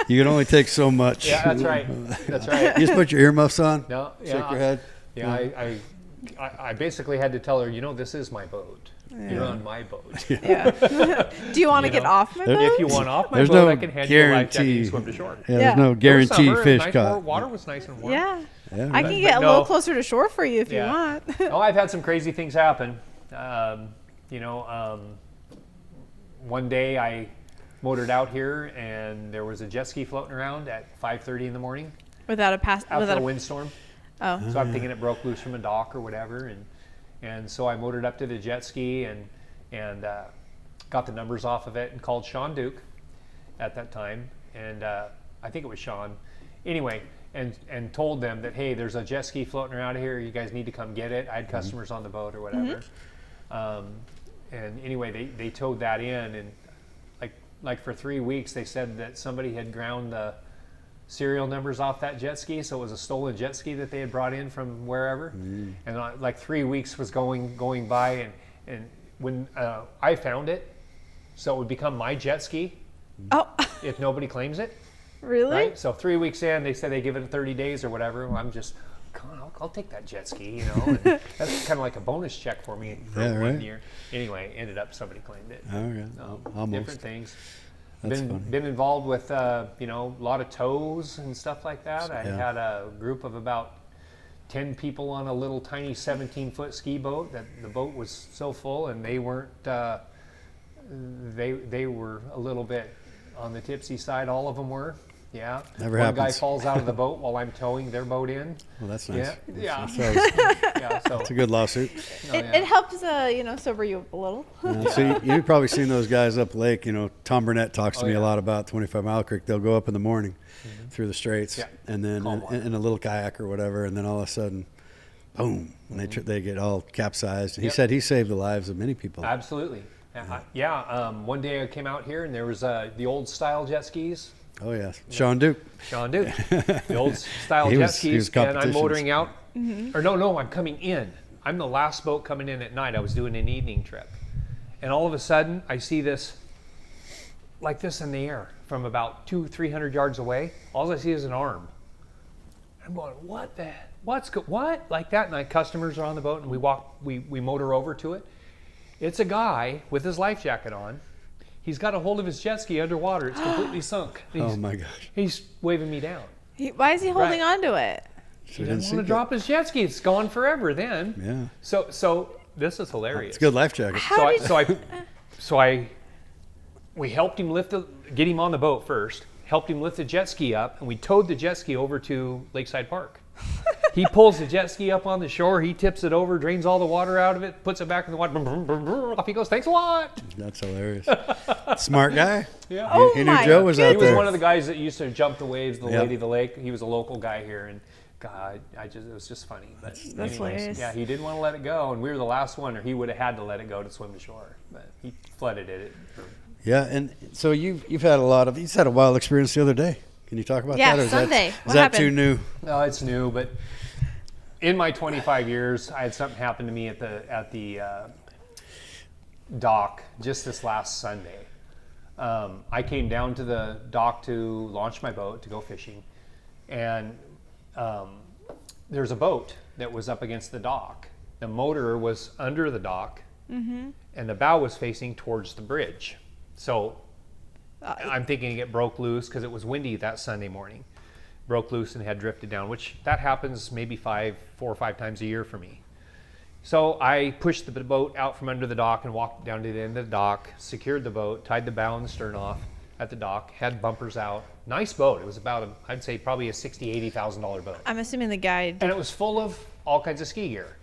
A: You can only take so much.
B: Yeah, that's right. That's right.
A: You just put your earmuffs on,
B: No,
A: shake your head.
B: Yeah, I basically had to tell her, this is my boat.
C: Yeah.
B: You're on my boat.
C: Yeah. Do you want to get off my boat?
B: If you want off my
A: There's
B: boat,
A: no
B: I can hand you a life jacket and you
A: guarantee.
B: swim to shore.
A: Yeah,
C: Yeah.
A: there's no
B: There was
A: guarantee
B: summer, it was
A: fish
B: nice,
A: caught.
B: Water was nice and warm.
C: Yeah.
A: Yeah.
C: I can
B: But
C: get a
B: no.
C: little closer to shore for you if you
B: Yeah.
C: want.
B: Oh, I've had some crazy things happen. One day I motored out here and there was a jet ski floating around at 5:30 in the morning
C: Without a pass.
B: after
C: Without
B: a
C: a.
B: windstorm.
C: Oh.
B: So I'm thinking it broke loose from a dock or whatever, and so I motored up to the jet ski and got the numbers off of it and called Sean Duke at that time, and I think it was Sean. Anyway, and told them that, hey, there's a jet ski floating around here. You guys need to come get it. I had customers on the boat or whatever. And anyway, they towed that in, and like for 3 weeks they said that somebody had ground the serial numbers off that jet ski, so it was a stolen jet ski that they had brought in from wherever. And like 3 weeks was going by, and when I found it, so it would become my jet ski
C: Oh.
B: if nobody claims it.
C: Really?
B: Right? So 3 weeks in, they said they give it 30 days or whatever. Well, I'm just, come on, I'll take that jet ski, And that's kind of like a bonus check for me for
A: Yeah,
B: one
A: right.
B: year. Anyway, ended up somebody claimed it.
A: Okay. Almost.
B: Different things.
A: That's funny.
B: Been involved with a lot of tows and stuff like that. I
A: Yeah.
B: had a group of about 10 people on a little tiny 17-foot ski boat. That the boat was so full, and they weren't. They were a little bit on the tipsy side. All of them were. Yeah.
A: Never
B: One guy
A: happens.
B: falls out of the boat while I'm towing their boat in.
A: Well, that's nice.
B: Yeah.
A: That's
B: So
A: a good lawsuit.
C: It helps, sober you up a little.
A: So you've probably seen those guys up lake. Tom Burnett talks to
B: Oh,
A: me a
B: yeah.
A: lot about 25 Mile Creek. They'll go up in the morning through the straits,
B: Yeah.
A: and then
B: Calm water.
A: in a little kayak or whatever, and then all of a sudden, boom, and they get all capsized. And he
B: Yep.
A: said he saved the lives of many people.
B: absolutely. One day I came out here and there was the old style jet skis.
A: Oh yes, Sean Duke.
B: Sean Duke, the old style
A: He
B: jet
A: was
B: skis, and I'm
A: competitions.
B: motoring out. Or no, I'm coming in. I'm the last boat coming in at night. I was doing an evening trip, and all of a sudden I see this, like this in the air from about 200-300 yards away. All I see is an arm. I'm going, what the? What? Like that? And my customers are on the boat, and we motor over to it. It's a guy with his life jacket on. He's got a hold of his jet ski underwater. It's completely sunk.
A: Oh my gosh.
B: He's waving me down.
C: Why is he holding
B: Right.
C: on to it?
B: He doesn't want to drop his jet ski. It's gone forever then.
A: Yeah.
B: So this is hilarious.
A: It's a good life jacket.
B: We helped him get him on the boat first, helped him lift the jet ski up, and we towed the jet ski over to Lakeside Park. He pulls the jet ski up on the shore, he tips it over, drains all the water out of it, puts it back in the water, off he goes, thanks a lot.
A: That's hilarious. Smart guy.
B: Yeah.
C: Oh
A: He knew
C: my
A: Joe was out
B: He was
A: there.
B: one of the guys that used to jump the waves, the
A: Yep.
B: lady of the lake. He was a local guy here, and God, it was just funny. But
C: That's hilarious.
B: yeah, he didn't want to let it go, and we were the last one, or he would have had to let it go to swim to shore. But he flooded it.
A: Yeah, and so you've had a wild experience the other day. Can you talk about
C: Yeah,
A: that? Or is
C: Sunday.
A: That,
C: What
A: is that
C: happened?
A: too new?
B: No, it's new, but in my 25 years, I had something happen to me at the dock just this last Sunday. I came down to the dock to launch my boat to go fishing, and there's a boat that was up against the dock. The motor was under the dock, and the bow was facing towards the bridge. So I'm thinking it broke loose because it was windy that Sunday morning. Broke loose and had drifted down, which that happens maybe 4 or 5 times a year for me. So I pushed the boat out from under the dock and walked down to the end of the dock, secured the boat, tied the bow and the stern off at the dock, had bumpers out. Nice boat. It was about, I'd say probably a $60,000, $80,000 boat.
C: I'm assuming the guy.
B: And it was full of all kinds of ski gear.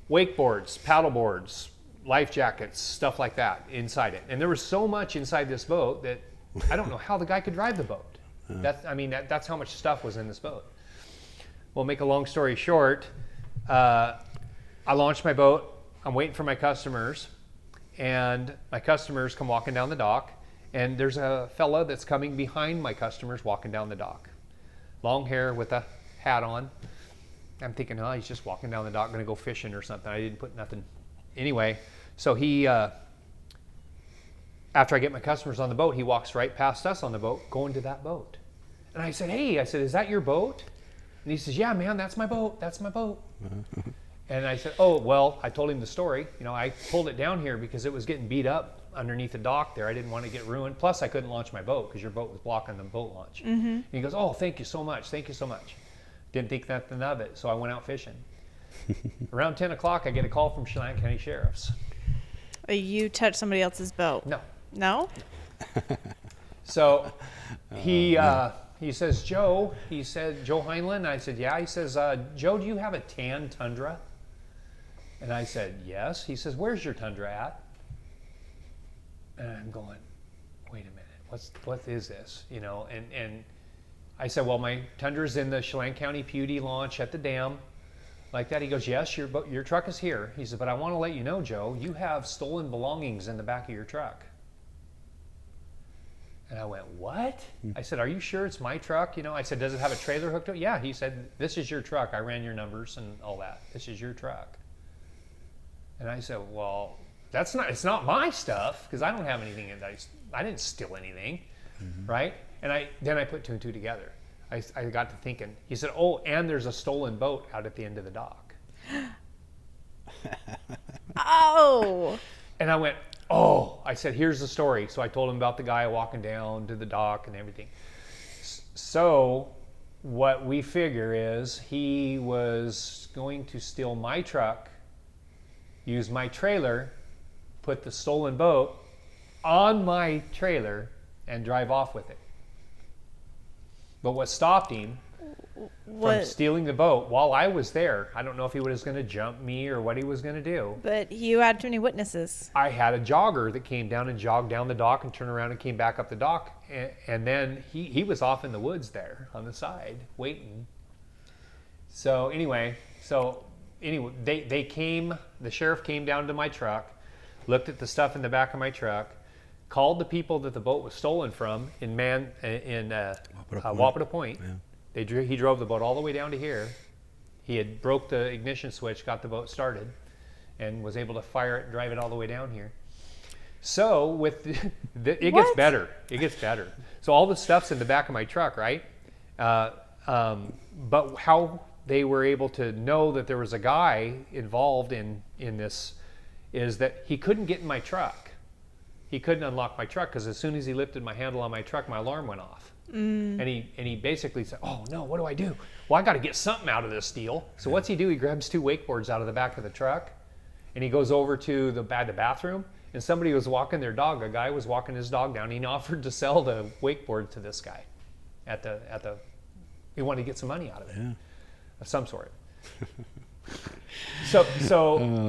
B: Wakeboards, paddle boards, life jackets, stuff like that inside it. And there was so much inside this boat that I don't know how the guy could drive the boat. That's how much stuff was in this boat. Well, make a long story short, I launched my boat. I'm waiting for my customers, and my customers come walking down the dock, and there's a fella that's coming behind my customers walking down the dock. Long hair with a hat on. I'm thinking, oh, he's just walking down the dock, going to go fishing or something. I didn't put nothing. Anyway, so he, after I get my customers on the boat, he walks right past us on the boat, going to that boat. And I said, hey, is that your boat? And he says, yeah, man, that's my boat. That's my boat. And I said, oh, well, I told him the story. You know, I pulled it down here because it was getting beat up underneath the dock there. I didn't want to get ruined. Plus, I couldn't launch my boat because your boat was blocking the boat launch. And he goes, oh, thank you so much. Thank you so much. Didn't think nothing of it, so I went out fishing. Around 10 o'clock, I get a call from Chelan County Sheriff's.
C: You touched somebody else's boat?
B: No.
C: No?
B: So he says, Joe, he said, Joe Heinlen? I said, yeah. He says, Joe, do you have a tan Tundra? And I said, yes. He says, where's your Tundra at? And I'm going, wait a minute, what is this? You know, and I said, well, my Tundra's in the Chelan County PUD launch at the dam, like that. He goes, yes, your truck is here. He said, but I want to let you know, Joe, you have stolen belongings in the back of your truck. And I went, what? I said, are you sure it's my truck? You know, I said, does it have a trailer hooked up? Yeah. He said, this is your truck. I ran your numbers and all that. This is your truck. And I said, well, it's not my stuff because I don't have anything in that. I didn't steal anything, right? And then I put 2 and 2 together. I got to thinking. He said, oh, and there's a stolen boat out at the end of the dock.
C: Oh.
B: And I went, oh. I said, here's the story. So I told him about the guy walking down to the dock and everything. So what we figure is he was going to steal my truck, use my trailer, put the stolen boat on my trailer, and drive off with it. But what stopped him from stealing the boat while I was there, I don't know if he was going to jump me or what he was going to do.
C: But you had too many witnesses.
B: I had a jogger that came down and jogged down the dock and turned around and came back up the dock. And then he was off in the woods there on the side waiting. So anyway, they came, the sheriff came down to my truck, looked at the stuff in the back of my truck, called the people that the boat was stolen from in Wapita Point. Yeah. He drove the boat all the way down to here. He had broke the ignition switch, got the boat started, and was able to fire it and drive it all the way down here. So it gets better. It gets better. So all the stuff's in the back of my truck, right? But how they were able to know that there was a guy involved in this is that he couldn't get in my truck. He couldn't unlock my truck because as soon as he lifted my handle on my truck, my alarm went off. And he basically said, oh no, what do I do? Well, I got to get something out of this deal. So what's he do? He grabs 2 wakeboards out of the back of the truck and he goes over to the bathroom, and somebody was walking their dog. A guy was walking his dog down, and he offered to sell the wakeboard to this guy he wanted to get some money out of it, of some sort. So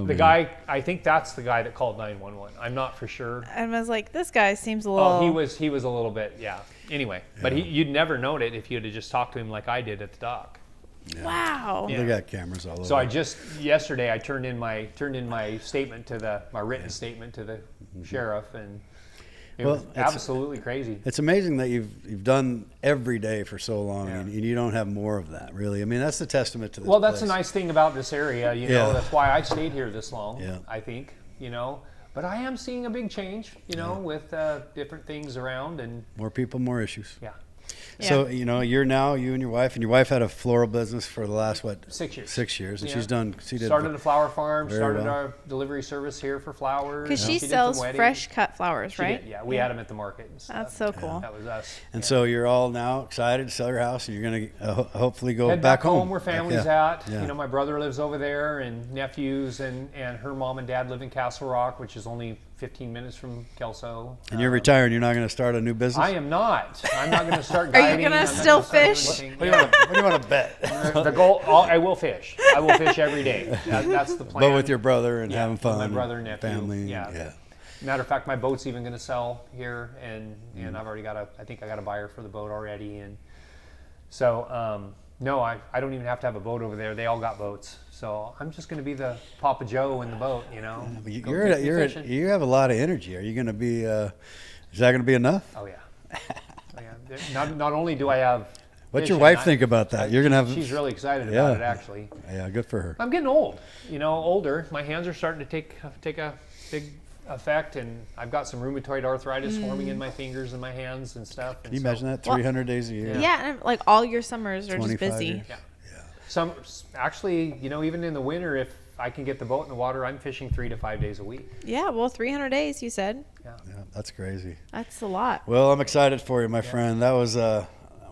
B: the guy, I think that's the guy that called 911. I'm not for sure.
C: And I was like, this guy seems a little...
B: Oh, he was a little bit, yeah. Anyway, but you'd never known it if you'd have just talked to him like I did at the dock.
A: Yeah.
C: Wow.
A: They got cameras all over.
B: So yesterday I turned in my statement to my written statement to the sheriff, and It was absolutely crazy.
A: It's amazing that you've done every day for so long,
B: Yeah.
A: and you don't have more of that, really. I mean, that's the testament to this
B: Well, that's
A: place.
B: a nice thing about this area, you know. That's why I stayed here this long.
A: Yeah.
B: I think, you know. But I am seeing a big change, you know, with different things around and
A: More people, more issues.
B: yeah.
A: So, you know, you and your wife had a floral business for the last,
B: 6 years.
A: 6 years. And
B: Yeah.
A: she did
B: Started a flower farm,
A: very
B: started
A: well.
B: our delivery service here for flowers.
C: Because she
B: did some
C: sells
B: weddings.
C: fresh cut flowers,
B: She
C: right?
B: did, yeah, we had them at the market and stuff.
C: That's so cool.
B: That was us.
A: And so you're all now excited to sell your house, and you're going to hopefully go
B: Head
A: back home.
B: where family's
A: Yeah.
B: at.
A: Yeah.
B: You know, my brother lives over there, and nephews, and her mom and dad live in Castle Rock, which is only 15 minutes from Kelso.
A: And you're retired. You're not going to start a new business?
B: I am not. I'm not going to start
C: Are
B: guiding.
C: you gonna
B: I'm not
C: still
B: start doing
C: fish?
B: anything.
A: What do you want to bet?
B: The goal, I will fish. I will fish every day. That's the plan.
A: But with your brother and having
B: with
A: fun.
B: my brother and nephew.
A: Family.
B: Yeah. Matter of fact, my boat's even going to sell here, and I've already got I think I got a buyer for the boat already, and so no, I don't even have to have a boat over there. They all got boats, so I'm just going to be the Papa Joe in the boat, you know.
A: You have a lot of energy. Are you going to be? Is that going to be enough?
B: Oh yeah. Oh, yeah. Not only do I have.
A: What's your
B: fishing,
A: wife think about that? You're going to have.
B: She's really excited about it, actually.
A: Yeah, good for her.
B: I'm getting old, you know, older. My hands are starting to take a big effect, and I've got some rheumatoid arthritis forming in my fingers and my hands and stuff.
A: Can you imagine that? 300 days a year.
C: Yeah, and like all your summers are just
A: 25
C: busy.
A: years.
B: Yeah. Some actually, you know, even in the winter, if I can get the boat in the water, I'm fishing 3 to 5 days a week.
C: Yeah, well, 300 days, you said.
B: Yeah.
A: Yeah, that's crazy.
C: That's a lot.
A: Well, I'm excited for you, my friend. That was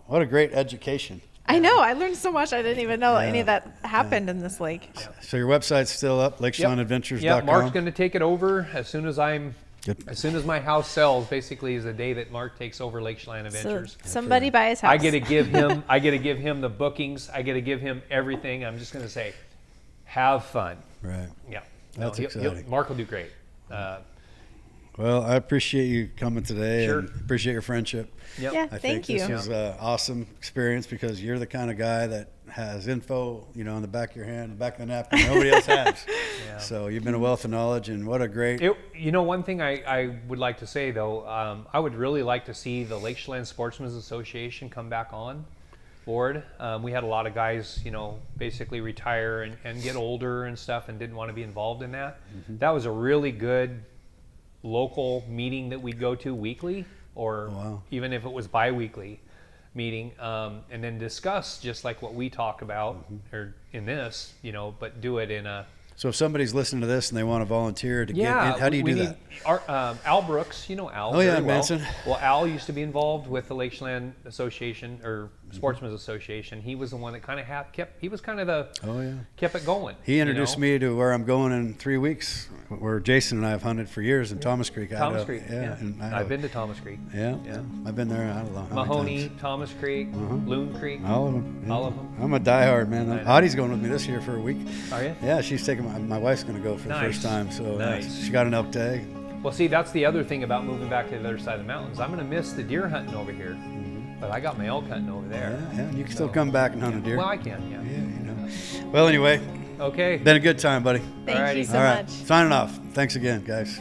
A: what a great education.
C: I know. I learned so much. I didn't even know any of that happened in this lake.
A: So your website's still up, LakeChelanAdventures.com.
B: Yeah, Mark's going to take it over as soon as
A: Good.
B: as soon as my house sells. Basically, is the day that Mark takes over Lake Chelan
C: So
B: Adventures.
C: somebody buy his house.
B: I get to give him the bookings. I get to give him everything. I'm just going to say, have fun.
A: Right.
B: Yeah.
A: That's exciting.
B: Mark will do great.
A: Well, I appreciate you coming today.
B: Sure.
A: And appreciate your friendship.
B: Yep.
C: Yeah,
A: I
C: thank
A: think
C: you.
A: this was an awesome experience because you're the kind of guy that has info, you know, in the back of your hand, the back of the napkin, nobody else has.
B: Yeah.
A: So you've been a wealth of knowledge, and what a great.
B: You know, one thing I would like to say, though, I would really like to see the Lake Chelan Sportsmen's Association come back on board. We had a lot of guys, you know, basically retire and get older and stuff and didn't want to be involved in that.
A: Mm-hmm.
B: That was a really good local meeting that we'd go to weekly, or even if it was bi-weekly meeting, and then discuss just like what we talk about or in this, you know, but do it in a.
A: So if somebody's listening to this and they want to volunteer to
B: Yeah,
A: get in, how do you do that?
B: Al Brooks, you know Al.
A: Oh, yeah,
B: very well.
A: Manson.
B: Well, Al used to be involved with the Lake Chelan Association or Sportsmen's Association. He was the one that kind of he was kind of the.
A: Oh, yeah.
B: Kept it going.
A: He introduced
B: you know?
A: me to where I'm going in 3 weeks, where Jason and I have hunted for years in Thomas Creek.
B: Thomas Creek.
A: Yeah. And
B: I've been to Thomas Creek.
A: Yeah.
B: Yeah.
A: I've been there, I don't know. how many
B: Mahoney,
A: times.
B: Thomas Creek, Loon Creek.
A: All of them. Yeah.
B: All of them.
A: I'm a diehard, man.
B: I know.
A: Audie's going with me this year for a week.
B: Are you?
A: Yeah, she's taking my wife's going to go for the
B: Nice.
A: first time. So
B: Nice.
A: she got an elk tag.
B: Well, see, that's the other thing about moving back to the other side of the mountains. I'm going to miss the deer hunting over here, but I got my elk hunting over there.
A: Yeah, you can still come back and hunt a deer.
B: Well, I can, yeah.
A: Yeah, you know. Well, anyway,
B: Okay.
A: been a good time, buddy.
C: Thank
B: Alrighty.
C: you so
A: All right,
C: much.
A: signing off. Thanks again, guys.